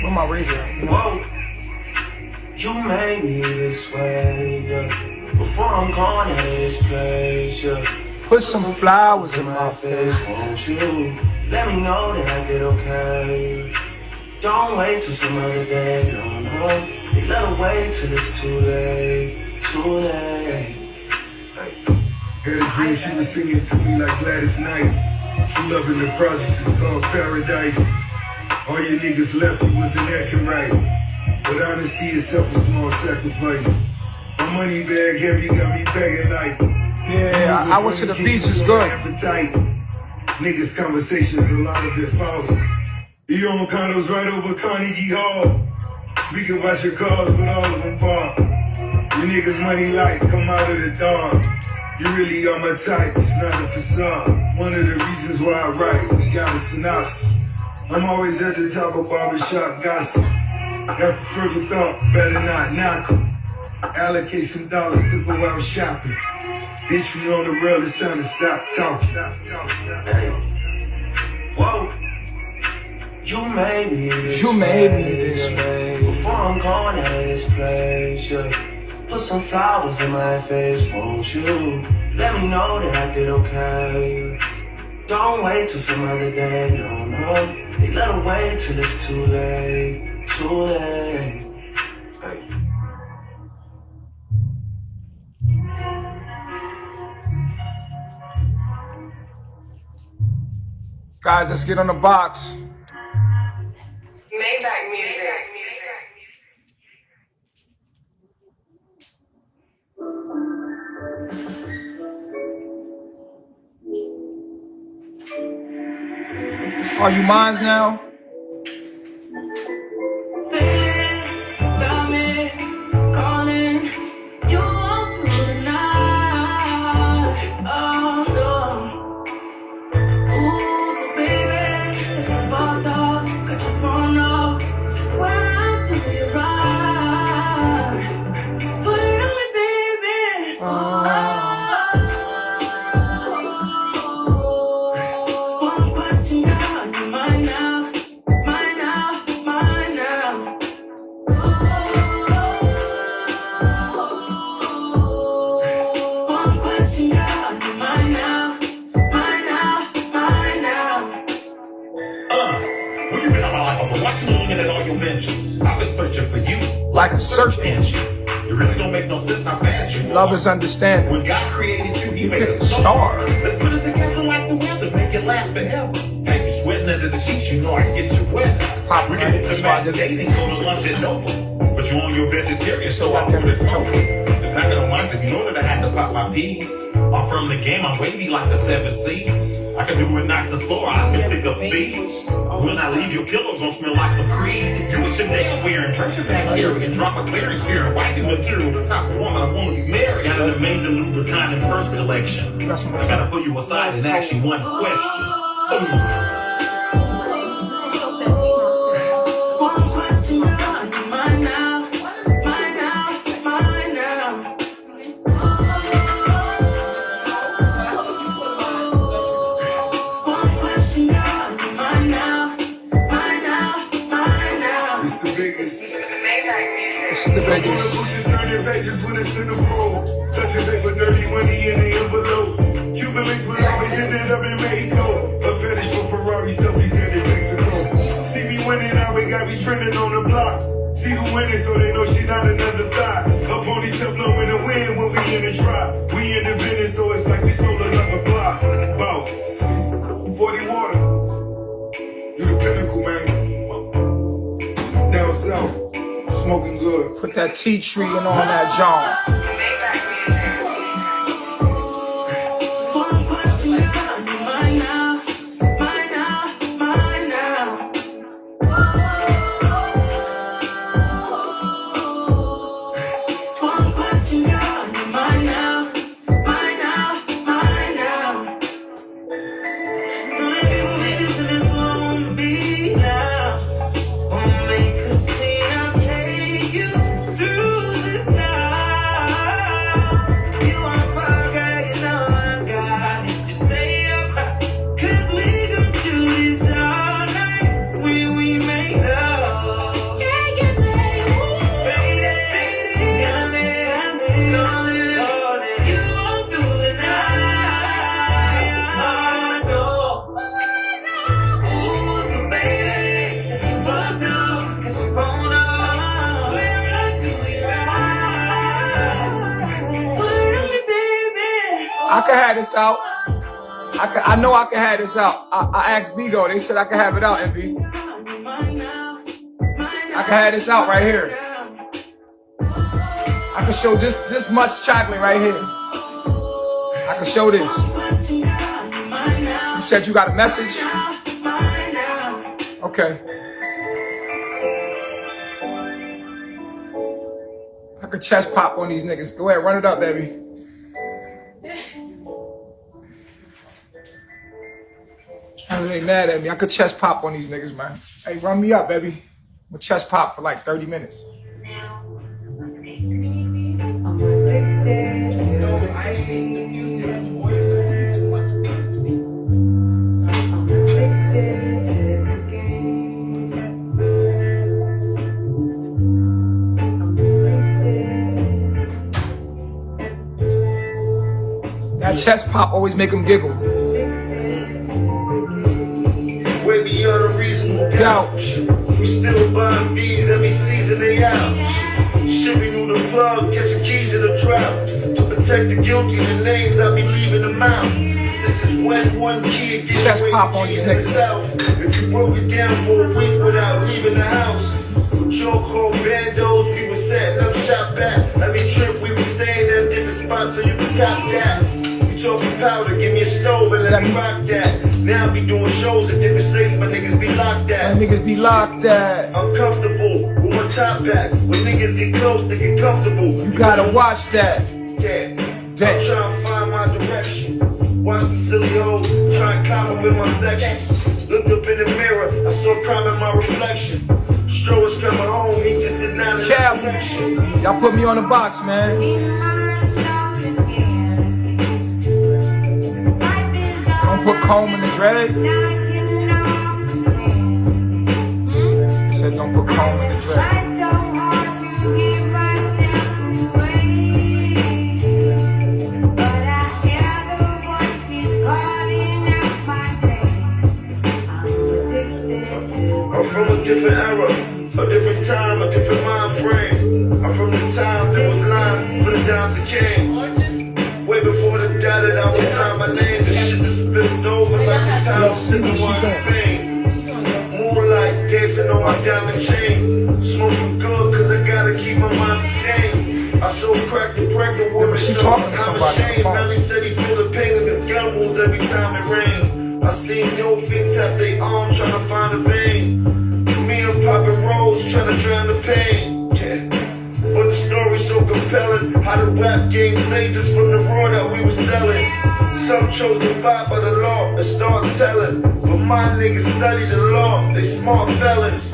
Where my razor at? Whoa, you made me this way, yeah. Before I'm gone out of this place, yeah. Put some flowers in my face. Won't you let me know that I did okay? Don't wait till some other day, no, no. You let her wait till it's too late, too late. Had a dream she was singing to me like Gladys Knight. True love in the projects is called paradise. All your niggas left, you wasn't acting right. But honesty itself a small sacrifice. My money bag heavy got me begging like. Yeah, I went to the beach, it's good. Appetite. Niggas conversations, a lot of it false. You own condos right over Carnegie Hall. Speak about your cars, but all of them bought. You niggas money light, come out of the dawn. You really are my type, it's not a facade. One of the reasons why I write, we got a synopsis. I'm always at the top of barbershop gossip. After further thought, better not knock 'em. Allocate some dollars to go out shopping. Bitch, we on the rail, it's time to stop talking. Hey. Whoa, you made me this You made me way, this yeah. way. Before I'm gone out of this place, yeah. Put some flowers in my face, won't you? Let me know that I did okay. Don't wait till some other day, no, no. They let her wait till it's too late, too late. Hey. Guys, let's get on the box. Maybach music. Are you mines now? Got me calling you up through the night. Oh no. Ooh, so baby, let's get fucked up. Cut your phone off. I swear I'll do you right. Put it on me, baby. One question, girl, you mine now, mine now, mine now. One question, girl, you mine now, mine now, mine now. Where you been all my life? I've been watching you looking at all your benches. I've been searching for you Like a search engine. It really don't make no sense how bad you Love are. is understanding. When God created you, He made a Pick a star. star. Let's put it together like the weather, make it last forever. Have you sweating under the sheets? You know I can get you wet. Pop, We right? can hit That's the why I back just- date and go to lunch at Noble. But you on your vegetarian, so I put it so. It's not gonna mind if you know that I had to pop my peas. I'm from the game, I'm wavy like the 7 Seas. I can do it nice and slow, I can pick up speed. When I leave, your pillow gon' smell like some Creed. You and Chanel wearing drinking back here and drop a clearance here and wifey material, the type of woman I wanna be married. Got an amazing Louboutin and purse collection. That's my I gotta pull you aside and ask you one question. Ooh. One question, girl, you mine now, mine now, mine now. One question, girl, you mine now, mine now, mine now. It's the biggest. This is the biggest. Revolution turning pages when it's in the flow. Touching paper, dirty money in the envelope. Cuban links will always ended up in Mexico. A fetish for Ferrari stuff, he's headed to Mexico. See me winning, now we got me trending on the block. See who winning, so they know she not another thought. Her ponytail blowing the wind when we in the drop. We independent, so it's like we sold another block. Boss, 40 water. You the pinnacle, man. Down south, smoking good. Put that tea tree in on that John. One question, girl, you mine now, mine now, mine now. One question, girl, you mine now, mine now, mine now. I can have this out. I know I can have this out. I asked Bigo. They said I can have it out, MV. I can have this out right here. I can show this much chocolate right here. I can show this. You said you got a message? Okay. I could chest pop on these niggas. Go ahead, run it up, baby. They ain't mad at me. I could chest pop on these niggas, man. Hey, run me up, baby. I'm gonna chest pop for like 30 minutes. I'm addicted. I ain't confused with the boy. I'm addicted to the game. I'm addicted. That chest pop always make them giggle. Way beyond a reasonable doubt. We still buying bees every season they out. Shit, we knew the plug, catching keys in the drought. To protect the guilty, the names, I be leaving them out. This is when one kid gets Chest away pop with on G's these in the niggas. south. If you broke it down for a week without leaving the house. With your called bandos, we were setting up shop back. Every trip we were staying at different spots so you can cop that. Talking powder, give me a stove and let me rock that. Now I be doing shows in different states, my niggas be locked at. My niggas be locked at. I'm comfortable with my top back. When niggas get close, they get comfortable. You gotta watch that. Yeah, I'm trying to find my direction. Watch them silly hoes, try and climb up in my section. Looked up in the mirror, I saw crime in my reflection. Stroh was coming home, he just did not Cal, y'all put me on the box, man. Don't put comb in the dread. He said don't put comb in the dread. I'm from a different era, a different time, a different mind frame. I'm from the time there was lines for the down to king. Way before the dotted, I was sign my name. The shit is spilled over like the time of sipping wine in Spain. Moonlight dancing on my diamond chain. Smoking good cause I gotta keep my mind sustained. I so cracked the pregnant woman, she so talking to I'm somebody on the ashamed. phone. Melly said he feel the pain in his gun wounds every time it rains. I seen dope fiends tap their arm trying to find a vein. Me and popping rolls trying to drown the pain. Yeah. But the story's so compelling. How the rap game saved us from the raw that we were selling. Some chose to buy by the law and start telling. But my niggas study the law, they smart fellas.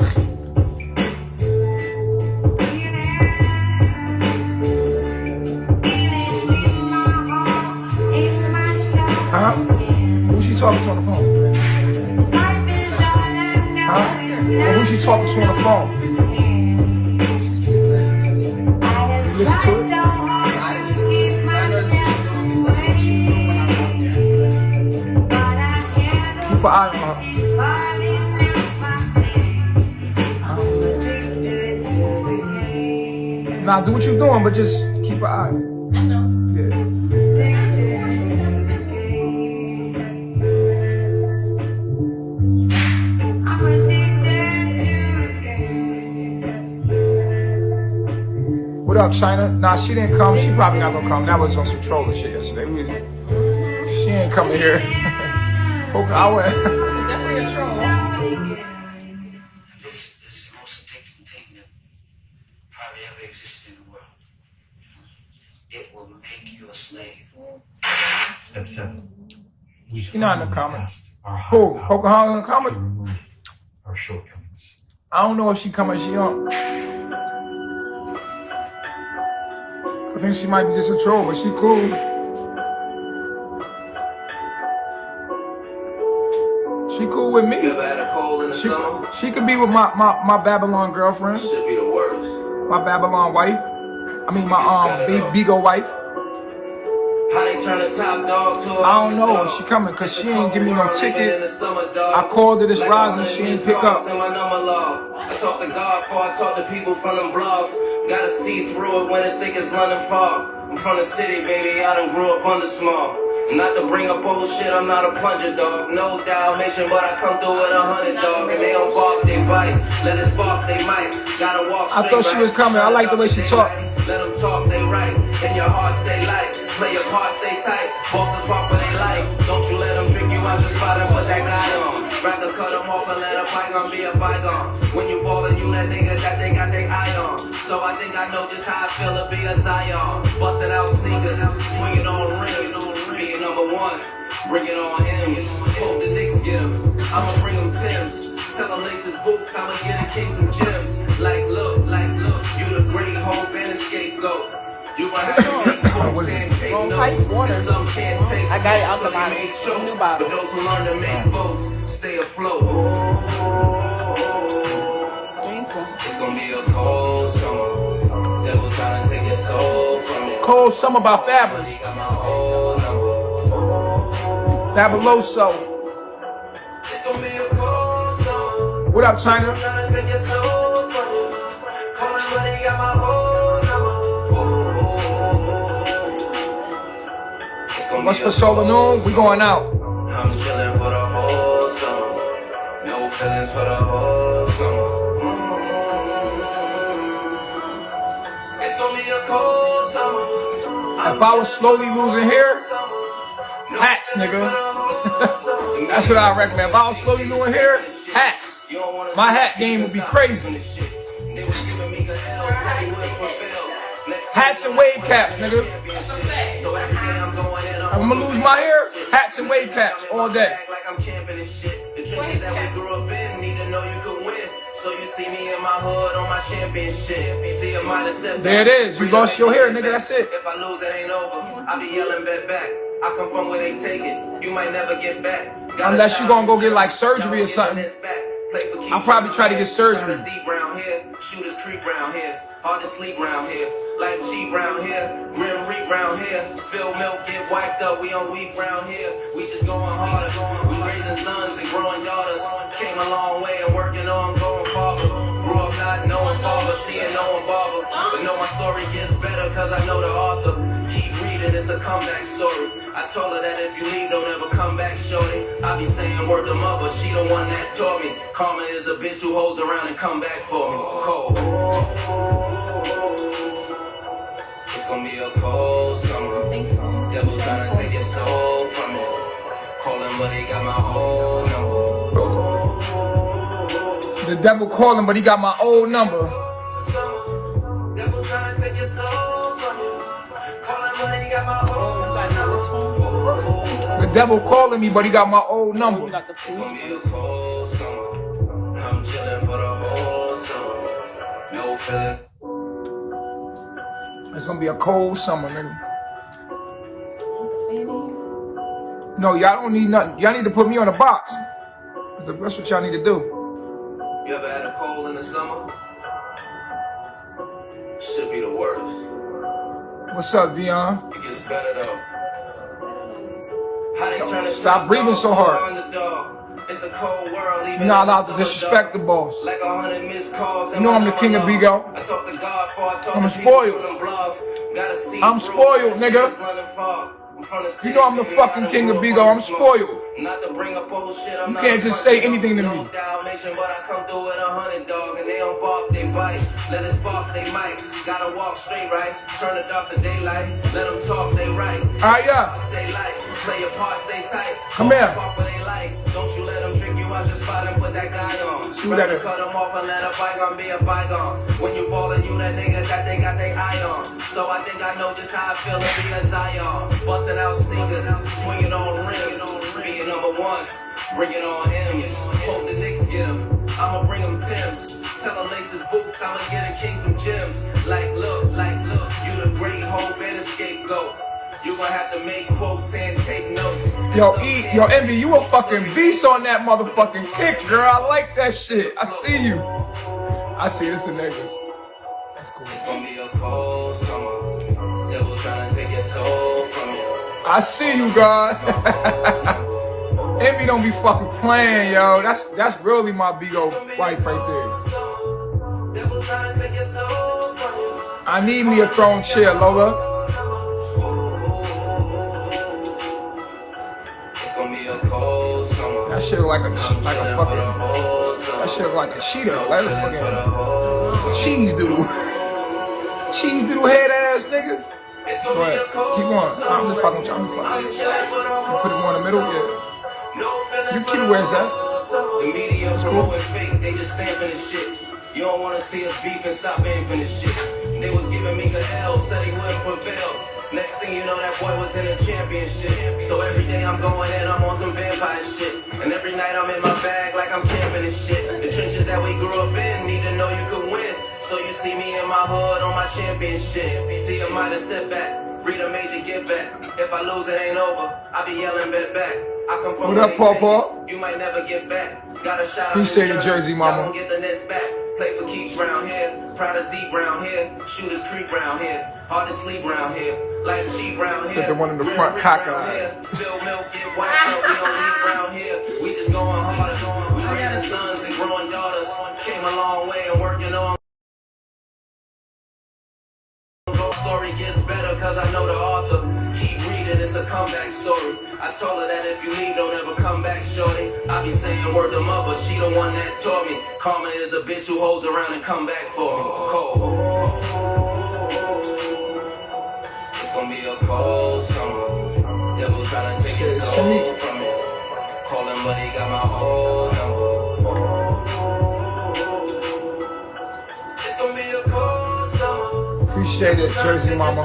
Huh? Who she talking to on the phone? Huh? Or who she talking to on the phone? Listen to it. Keep an eye on her. Nah, do what you're doing, but just keep an eye. I know. Yeah. What up, China? Nah, she didn't come. She probably not gonna come. That was on some trolling shit yesterday. She ain't coming here. Poker hour. Definitely a troll. This is the most addicting thing that probably ever existed in the world. It will make you a slave. Step 7. She not in the comments. Our Who? Pocahontas in the to comments? remove our shortcomings. I don't know if she coming. She on. I think she might be just a troll, but she cool. She cool with me. You ever had a cold in the summer? She could be with my Babylon girlfriend, Should be the worst. my Babylon wife. I mean my Bigo wife. How they turn the top dog to a I don't know if she coming because she ain't give me no ticket. I called her this rising, she ain't pick up. I talk to God before I talk to people from them blogs. Gotta see through it when it's thick as London fog. I'm from the city, baby, I done grew up under small. Not to bring up old shit, I'm not a plunger, dog. No Dalmatian, but I come through with 100, dog. And they don't bark, they bite. Let it spark, they might. Gotta walk straight. I thought she was coming. I like the way she talked. Let them talk, they right. And your heart stay light. Play your part, stay tight. Bosses pop what they like. Don't you let them trick you out your spot and put that guy on. Rather cut them off and let a bygone be a bygone. When you ballin', you that nigga that they got their eye on. So I think I know just how I feel to be a Zion. Bustin' out sneakers, swinging on rings. Being number one, bring it on M's. Hope the Knicks get him. I'ma bring him Timbs. Tell him lace his boots, I'ma get a king some gems. Like, look, you the great hope and a scapegoat. You gonna have to make quotes and take notes. And some can't take I got it out the so they bottle. make New sure. bottle. But those who learn to make boats stay afloat. It's gonna be a cold summer. Devil trying to take your soul from you. Cold Summer by Fabulous. Got my whole number. Fabuloso. It's gonna be a cold summer. What up, China? Trying to take your soul from you. Calling money, got my whole number. It's gonna What's be for a Solar cold Noon? We going out. I'm chillin' for the whole summer. No feelings for the whole summer. It's gonna be a cold summer. If I was slowly losing hair, hats, nigga. That's what I recommend. If I was slowly losing hair, hats. My hat game would be crazy. Hats and wave caps, nigga. I'm gonna lose my hair, hats and wave caps all day. So you see me in my hood on my championship. See a mindset. There it is. You lost your hair, nigga. That's it. If I lose, it ain't over. I be yelling back. I come from where they take it. You might never get back. Unless you gonna go get like surgery or something. I'll probably try to get surgery. Deep round here, shooters creep round here. Hard to sleep round here. Life cheap round here. Grim reap round here. Spill milk, get wiped up. We on weak round here. We just going harder. We raising sons and growing daughters. Came a long way and working on going farther. Grew up not knowing father, seeing no one barber. But know my story gets better cause I know the author. Keep reading, it's a comeback story. I told her that if you leave, don't ever come back, shorty. I be saying word to mother, she the one that taught me. Karma is a bitch who holds around and come back for me. Cold. It's gonna be a cold summer. Devil trying to take your soul from you. Calling, but he got my whole number. The devil calling, but he got my old number. Devil trying to take your soul from you. Calling, but he got my whole number. The devil calling me, but he got my old number. It's gonna be a cold summer. I'm chilling for the whole summer. No feeling. It's gonna be a cold summer, nigga. No, y'all don't need nothing. Y'all need to put me on a box. That's what y'all need to do. You ever had a cold in the summer? Should be the worst. What's up, Dion? It gets better though. How they turn the Stop breathing so hard. It's a cold world. You're not allowed to disrespect the boss. Like 100 missed calls. You know I'm the king of Bigo. I talk to God before I talk I'm to people spoiled. from them blogs. Gotta see I'm through spoiled, it. nigga. I'm from the city, You know I'm the baby. fucking I king of grew up Bigo. on I'm the smoke. spoiled. Not to bring up old shit. I'm You not can't a just say country anything to dog. me. No Dalmatian, but I come through with 100, dog. And they don't bark, they bite. Let it spark, they might. Gotta walk straight, right? Turn the dark to daylight. Let them talk, they right. Alright, yeah. Stay light, play your part, stay tight. Come here. Fuck what they like. Don't you let them trick you out your spot and put that guy on. Shoot Rather at it. cut them off and let a bygone be a bygone. When you ballin', you that nigga that they got their eye on. So I think I know just how I feel to be a Zion. Bustin' out sneakers, swinging on rings. Being number one, bring it on M's. Hope the Knicks get him. I'ma bring him Timbs. Tell him lace his boots, I'ma get a king some gems. Like, look, you the great hope and a scapegoat. You gonna have to make quotes and take notes. Yo, yo, Envy, you a fucking beast on that motherfucking kick, girl. I like that shit. I see you. I see this the niggas. That's cool. It's gonna be a cold summer. Devil trying to take your soul from you. I see you, God. Envy don't be fucking playing, yo. That's really my Bigo wife right there. Devil trying to take your soul from you. I need me a throne chair, Lola. That shit look like a fucking. That shit look like a Cheeto. Like a fucking cheese doodle. Cheese doodle head ass nigga. Go ahead. Keep going. I'm just fucking with you. I'm just fucking with you. Put it more in the middle, yeah. You keep it where it's at. The media bro is fake, they just stamping this shit. You don't wanna see us beef and stop amping this shit. They was giving me the L, said he wouldn't prevail. Next thing you know, that boy was in a championship. So every day I'm going in, I'm on some vampire shit. And every night I'm in my bag like I'm camping this shit. The trenches that we grew up in, need to know you could win. So you see me in my hood on my championship. See the minor setback, breed a major get back. If I lose, it ain't over. I be yelling bet back. I come from what up, Paw? You might never get back. Got a shot. Appreciate it, Jersey Mama. Y'all gon' get the Nets back. Play for keeps round here. Pride is deep round here. Shooters creep round here. Hard to sleep round here. Life cheap round here. Said the one in the front cockeyed. Still milk get white out. We don't leave round here. We just going hard. We raising sons and growing daughters. Came a long way and working on. Story gets better cause I know the author. Keep reading, it's a comeback story. I told her that if you leave, don't ever come back, shorty. I be saying word to mother, she the one that taught me. Karma is a bitch who holds around and come back for me. Cold. It's gonna be a cold summer. Devil tryna take his soul from me. Calling money, got my old number. It's gonna be a cold summer. Appreciate it, Jersey Mama.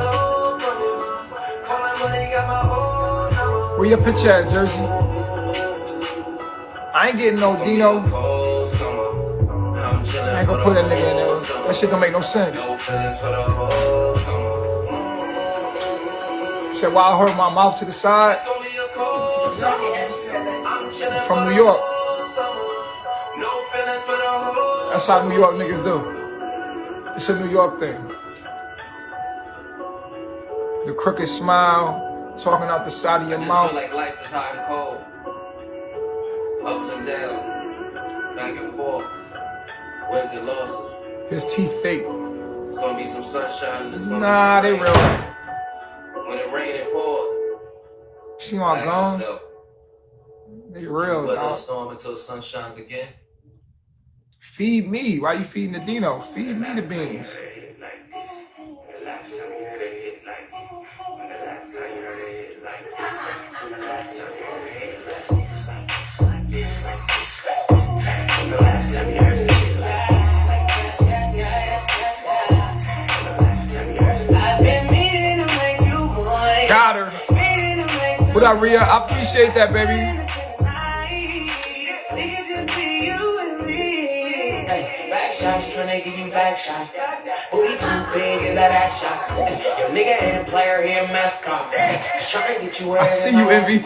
Where your picture at, Jersey? I ain't getting no Dino. I ain't gonna put that nigga in there. That shit don't make no sense. Said while I hold my mouth to the side. From New York. That's how New York niggas do. It's a New York thing. The crooked smile, talking out the side of your mouth. Feel like life is hot and cold. Ups and downs, back and forth, wins and losses. His teeth fake. It's gonna be some sunshine and it's gonna nah, be some they rain. real. When it rain and pours, See my guns? They real, weather dog. storm until the sun shines again. Feed me. Why you feeding the Dino? Feed me the beans. Got her. What up, Rhea? I appreciate that, baby. Back shots, tryna give you back shots. Booty too big, is that ass shots? Your nigga ain't a player, he a mascot. Just tryna get you where I see you, Envy.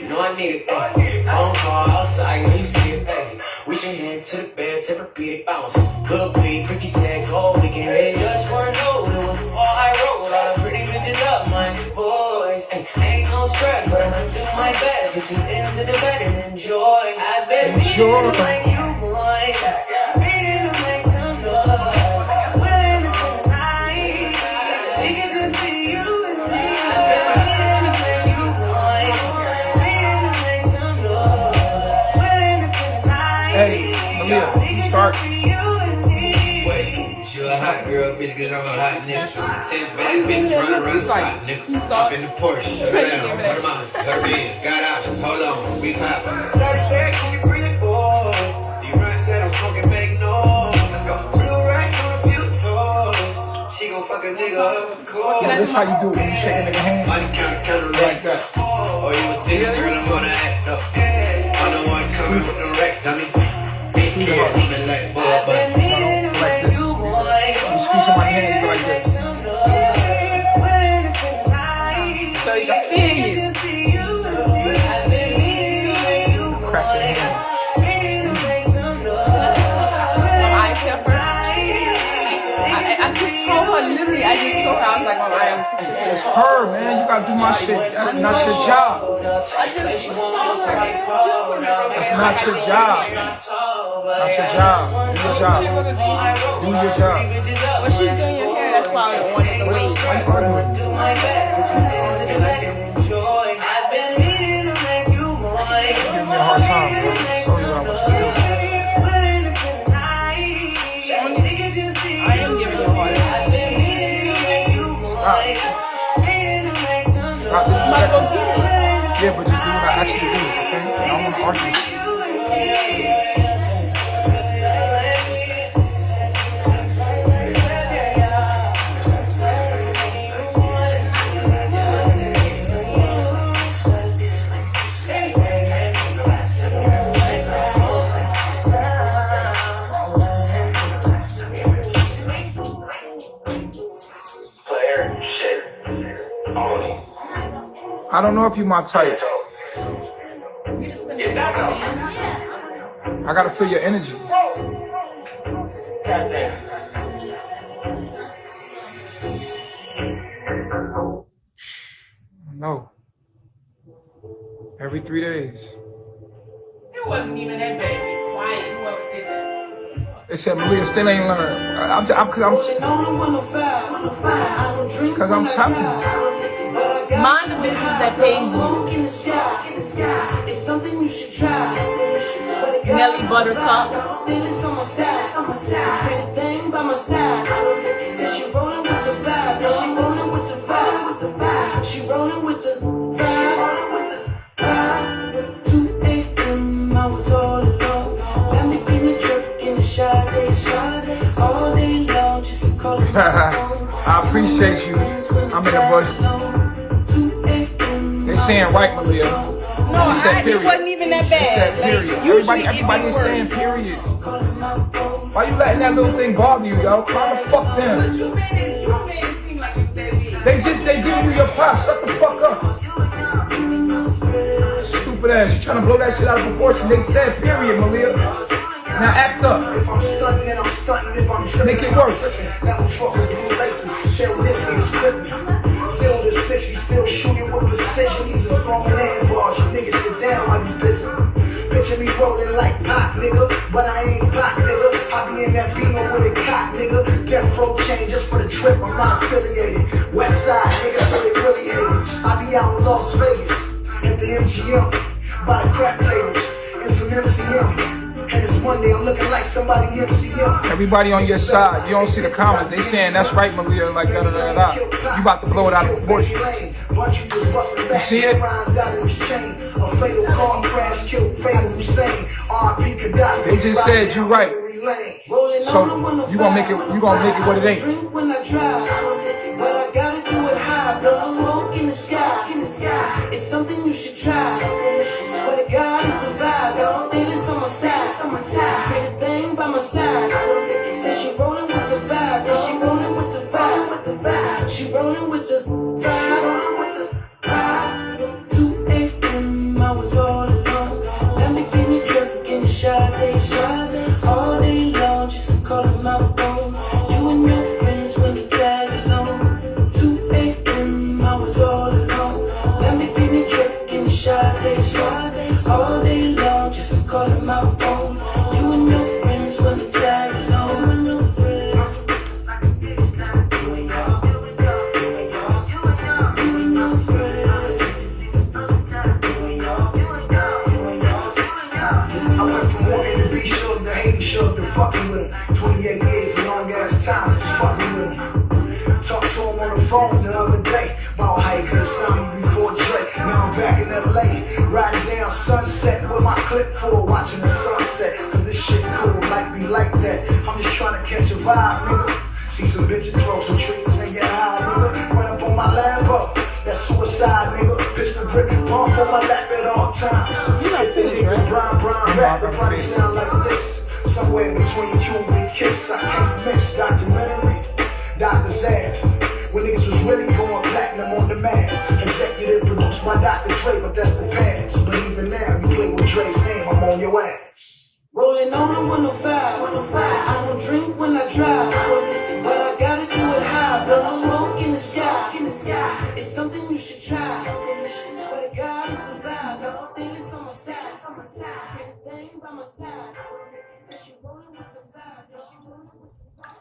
You know I need it, ayy. Phone call outside, when you see it, ayy. We should head to the bed to repeat it, bounce. Good beat, freaky sex, all weekend. They just weren't know it was all I wrote. All the pretty bitches up, my boys. Ain't no stress, but I'ma do my best. Get you into the bed and enjoy. I've been meaning to like you, boy. Meaning to make some noise. Willing to spend the night. We can just be you and me. I've been meaning to make you, boy. Meaning to make some noise. Willing to spend the night. Hey, Malia, you start. You a hot girl, bitch, cause I'm a hot nigga. 10 bad bitches running around the spot, nigga. Up in the Porsche, shut her down, put her mouse, cut her bands, got options, hold on, we poppin'. Started said, can you bring it forward? You run said I'm smoking big noise. Let's go. Blue racks on a few toys. She gon' fuck a nigga up, cool. Yeah, this how you do it when you shake a nigga hand. Money counter racks up. Oh, you a city girl, I'm gonna act up. I'm the one coming with the racks, dummy. Big kids, even like bull, but Like this. You squeeze somebody's hand, you go like this. So you can feel you. Crack their hands. My eye temper. I just told her, literally, I just told her, I was like, my eye. It's her, man. You gotta do my shit. That's not your job. I just told her, just whatever. That's not your job. Not your job. Do your job. Do your job. When she's doing your hair, that's why I wanted the way she Why you arguing? Told you I was good. I am giving you a hard time. Not disrespectful. Yeah, but you do what I ask you to do, okay? I don't want to argue. Player, shit, only. I don't know if you my type. Get back up. I gotta feel your energy. Goddamn. No. Every 3 days. It wasn't even that bad. Be quiet. Whoever said that. They said Malia still ain't learned. Cause I'm telling you. Mind the business that pays you. Nelly Buttercup. She rolling with the vibe. 2 a.m. I was all alone. Let me give me drip in the shot days. All day long, just call it. I appreciate you. I'm in the bush. They saying right, Malia. No, They said it wasn't even that They said bad. period. Like, usually Everybody it is be saying worse. period. Why you letting that little thing bother you, yo? Try to fuck them. You made it seem like it's that big. They giving you your props. Shut the fuck up. Stupid ass. You trying to blow that shit out of proportion. They said period, Malia. Now act up. If I'm stunting, then I'm stunting. If I'm tripping, Make it work. now I'm trucking blue laces. Shell Nipsey is gripping. Still the 60, still shooting with precision. These are strong man bars. You niggas sit down while you listen. Picture me rolling like Pac, nigga. But I ain't Pac, nigga. I be in that beamer with a cock, nigga. Death row chain just for the trip. I'm not affiliated. West side, nigga, so they really hate it. I be out in Las Vegas at the MGM by the crap tables and some MCM. And it's Monday, I'm looking like somebody MCM. Everybody on your side. You don't see the comments. They saying that's right, Malia. Like da da da da. You about to blow it out of proportion. You see it? They just said you right. So you gonna make it what it ain't. When I drive, but I gotta do it high. Blow smoke in the sky. It's something you should try. Swear to God, it's a vibe. Got the stainless on my side. Pretty thing by my side. Said she rolling with the vibe. Yeah, she rolling with the vibe. She rolling with the vibe. 2 a.m. I was all alone. Let me give me drip in the shot days. All day long, just calling my phone. You and your friends when you tag along. 2 a.m. I was all alone. Let me give me drip in the shot days. All day long, just calling my phone. You and your friends when you tag along. You and your friends. You and your friends. I went from wanting to be sure to hating sure to fucking with him. 28 years, a long ass time, just fucking with him. Talked to him on the phone the other day about how he could've signed me before Dre. Now I'm back in LA, riding down Sunset with my clip full, watching the sunset. Cause this shit cool, like me like that. I'm just trying to catch a vibe, nigga. See some bitches throw some trees and get high, nigga. Run up on my Lambo, that's suicide, nigga. Pistol drip, pump on my lap at all times. You like If the this, nigga right? brown rap, it probably sound like this. Somewhere between Cuban and Kiss, I can't miss documentary. Dr. Zab, when niggas was really going platinum on the map. Executive produced by Dr. Dre, but that's the past. But even now, you play with Dre's name, I'm on your ass. Rolling on the 105. I don't drink when I drive, but I gotta do it high. Blow smoke in the sky. It's something you should try. Swear to God, it's a vibe. Got the stainless on my side. Pretty thing by my side. Said she rolling with the vibe. Yeah, she rolling with the vibe.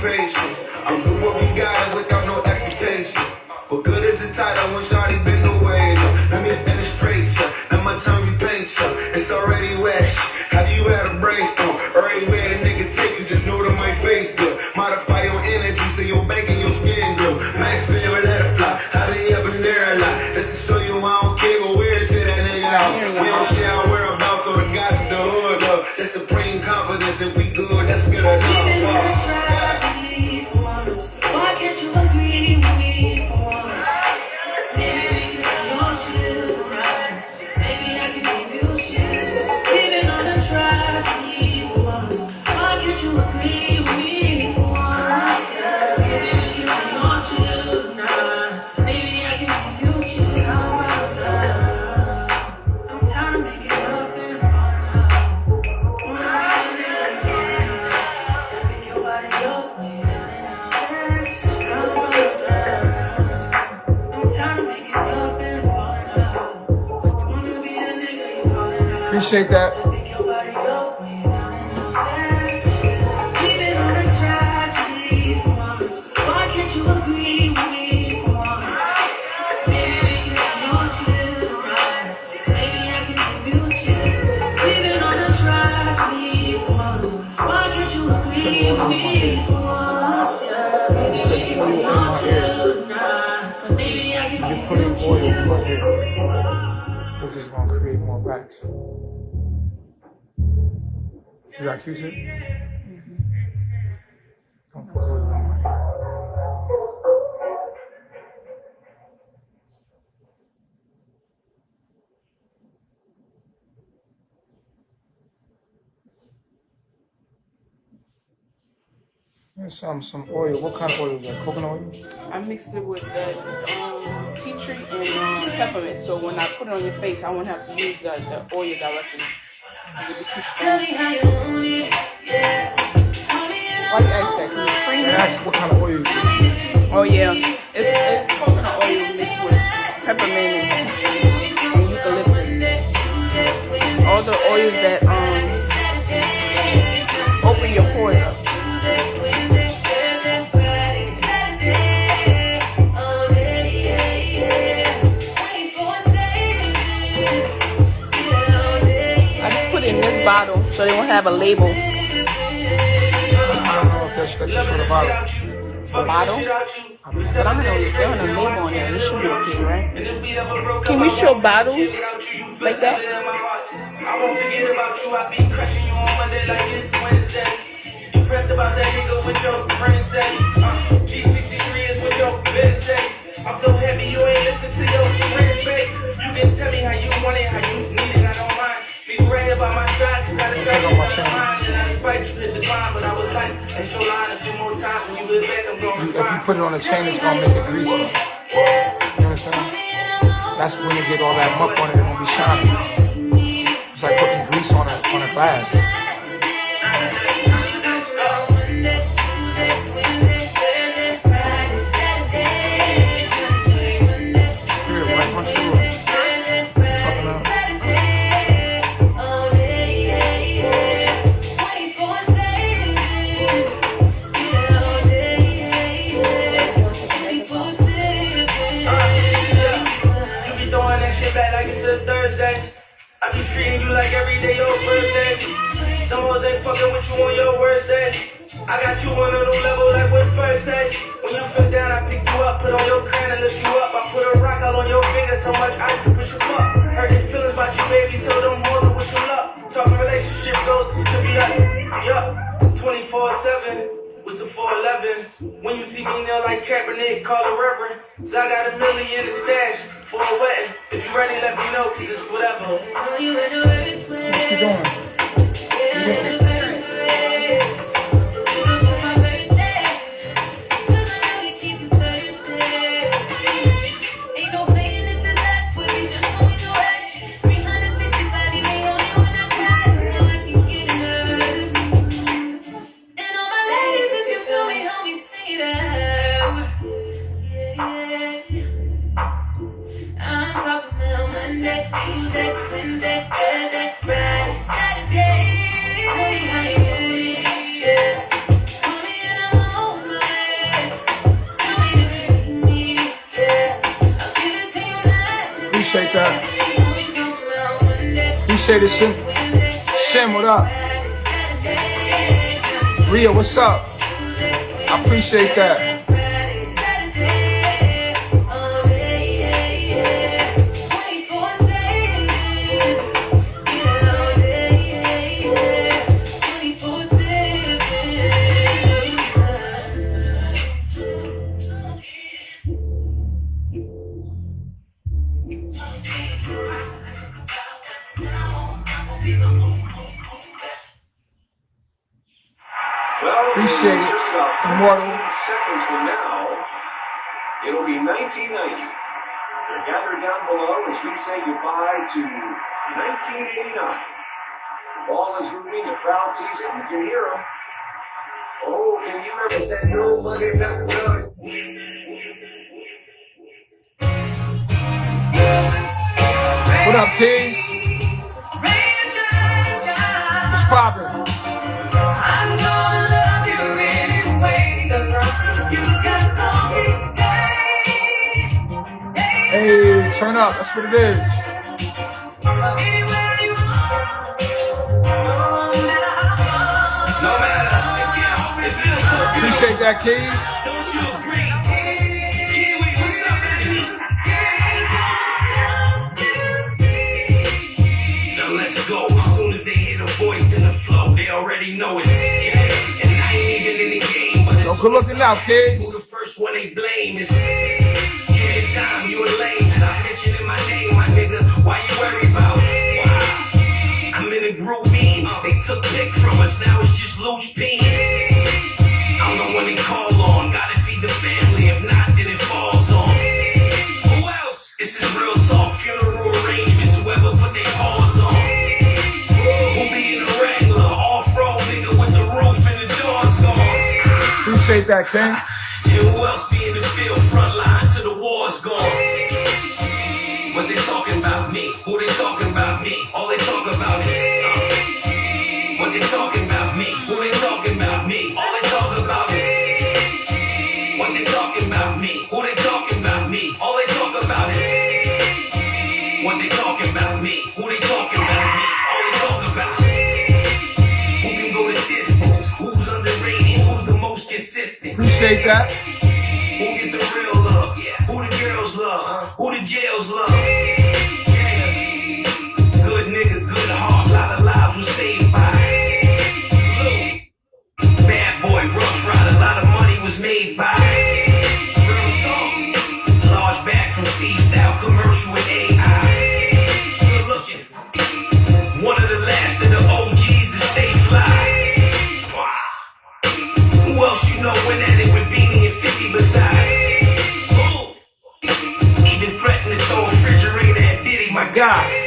patience. I'm good what we got it without no expectation. But good is the title when Shawty been away. Let me illustrate ya. Now my time you paint ya. It's already wet. Have you had a brainstorm? Everywhere a nigga take you, just know that my face do. Modify your energy so your bank and your skin do. Max feel your letter fly. Have me up in there a lot. Just to show you I don't care. Go wear it to that nigga out. We don't share our whereabouts or the gossip, the hood love. That's supreme confidence. If we good, that's good enough. Even in a tragedy for once, why can't you agree with me for once? Maybe we can be on chill tonight. Maybe I can give you chills. Even on a tragedy for once, why can't you agree with me for once? Yeah. Maybe we can be on chill tonight. Maybe I can give you chills. How about that? I'm tired of making up and falling out. Wanna be a nigga falling out. That pick your body up when you're down and out. How about that? I'm tired of making up and falling out. Wanna be the nigga you calling out. Appreciate that. Pick your body up when you're down and out. Even on a tragedy for once, why can't you agree with me for once? Maybe we can be on chill tonight. Maybe I can give you chills. Even on a tragedy for once, why can't you agree with me for once? Yeah. Maybe we can be on chill tonight. Maybe I can give Putting you oil chills. right here. We're just gonna create more racks. You got Q-tip? Don't put oil on my hair. There's some oil. What kind of oil is that? Coconut oil? I mixed it with the tea tree and peppermint. So when I put it on your face, I won't have to use the oil directly. It would be too Tell strong. me how you want it, yeah. Call me and Why you ask that? 'Cause it's And creamy. ask what kind of oil you use. Oh yeah, it's coconut oil mixed with peppermint and tea tree and eucalyptus. All the oils that open your pores up. I just put it in this bottle so they won't have a label. I don't know if that's just for the bottle. Bottle? But I'm gonna still have a label on there. This should be okay, right? Can we show bottles like that? I won't forget about you. I be crushing you on Monday like it's Wednesday. Impressed about that nigga with your friends say. G63 is what your bitch say. I'm so happy you ain't listen to your friends, babe. You can tell me how you want it, how you need it. I don't mind. Be right here by my side, cause I decided to mind. And I despite you hit the line, but I was like, ain't your line a few more times. When you hit back, I'm gonna If you respond. put it on a chain, it's gonna make it greasy. You understand? That's when you get all that muck on it, it's gonna be shiny. It's like putting grease on a glass. Here, wipe my shoe. Talking about. You be throwing that shit back like it's a Thursday. I be treating you like every day your birthday. Some hoes ain't fucking with you on your worst day. I got you on a new level like what first say. When you feel down, I pick you up, put on your crown and lift you up. I put a rock out on your finger, so much ice to push you up. Heard their feelings about you, baby, tell them hoes I wish you luck. Talking relationship goals, this could be us. Yup, 24/7. What's the 411? When you see me nail like Kaepernick, call a reverend. So I got $1 million in the stash for a wedding. If you ready, let me know, cause it's whatever. What you doing? I'm talking about Monday, Tuesday, Wednesday, Thursday, Friday, Saturday. Appreciate it, Sim. Shem, what up? Ria, what's up? I appreciate that. Appreciate it, Immortal. Seconds from now, it'll be 1990. They're gathered down below as we say goodbye to 1989. The ball is moving, the crowd sees it, you can hear them. Oh, can you ever that no money left good? What up, kids? What's poppin'? Hey, turn up. That's what it is. Appreciate that, Keys. Don't you agree? Kiwi, what's up, baby? Now let's go. As soon as they hear the voice and the flow, they already know it's. And I ain't even in the game, but it's. Don't go looking out, kids. Who the first one they blame is. It's time you a lame. Stop mentioning my name, my nigga. Why you worry about it? Why? I'm in a group meeting. They took Nick from us, now it's just Luch P. I don't know when they call on. Gotta feed the family, if not, then it falls on. Who else? This is real talk. Funeral arrangements, whoever put their paws on. Who be in a Wrangler? Off-road nigga with the roof and the doors gone. Appreciate that, King. And who else be in the field, front line till the war's gone? What they talking about me? Who they talking about me? All they talk about is what they talking about me? Who they talking about me? All they talk about is what they talking about me? Who they talking about me? All they talk about is what they talking about me? Who they talking about me? All they talk about who can go the distance? Who's underrated? Who's the most consistent? Appreciate that. Who get the real love? Who the girls love? Who the jails love? Good nigga, good heart. Lot of lives was saved by. Bad boy, rough rider. Lot of money was made by. Real talk. Large bag from Steve Style commercial with AI. Good looking. One of the last of the OGs to stay fly. Who else you know went at it with Beanie and 50 besides? Even threatened to throw a refrigerator at Diddy, my God.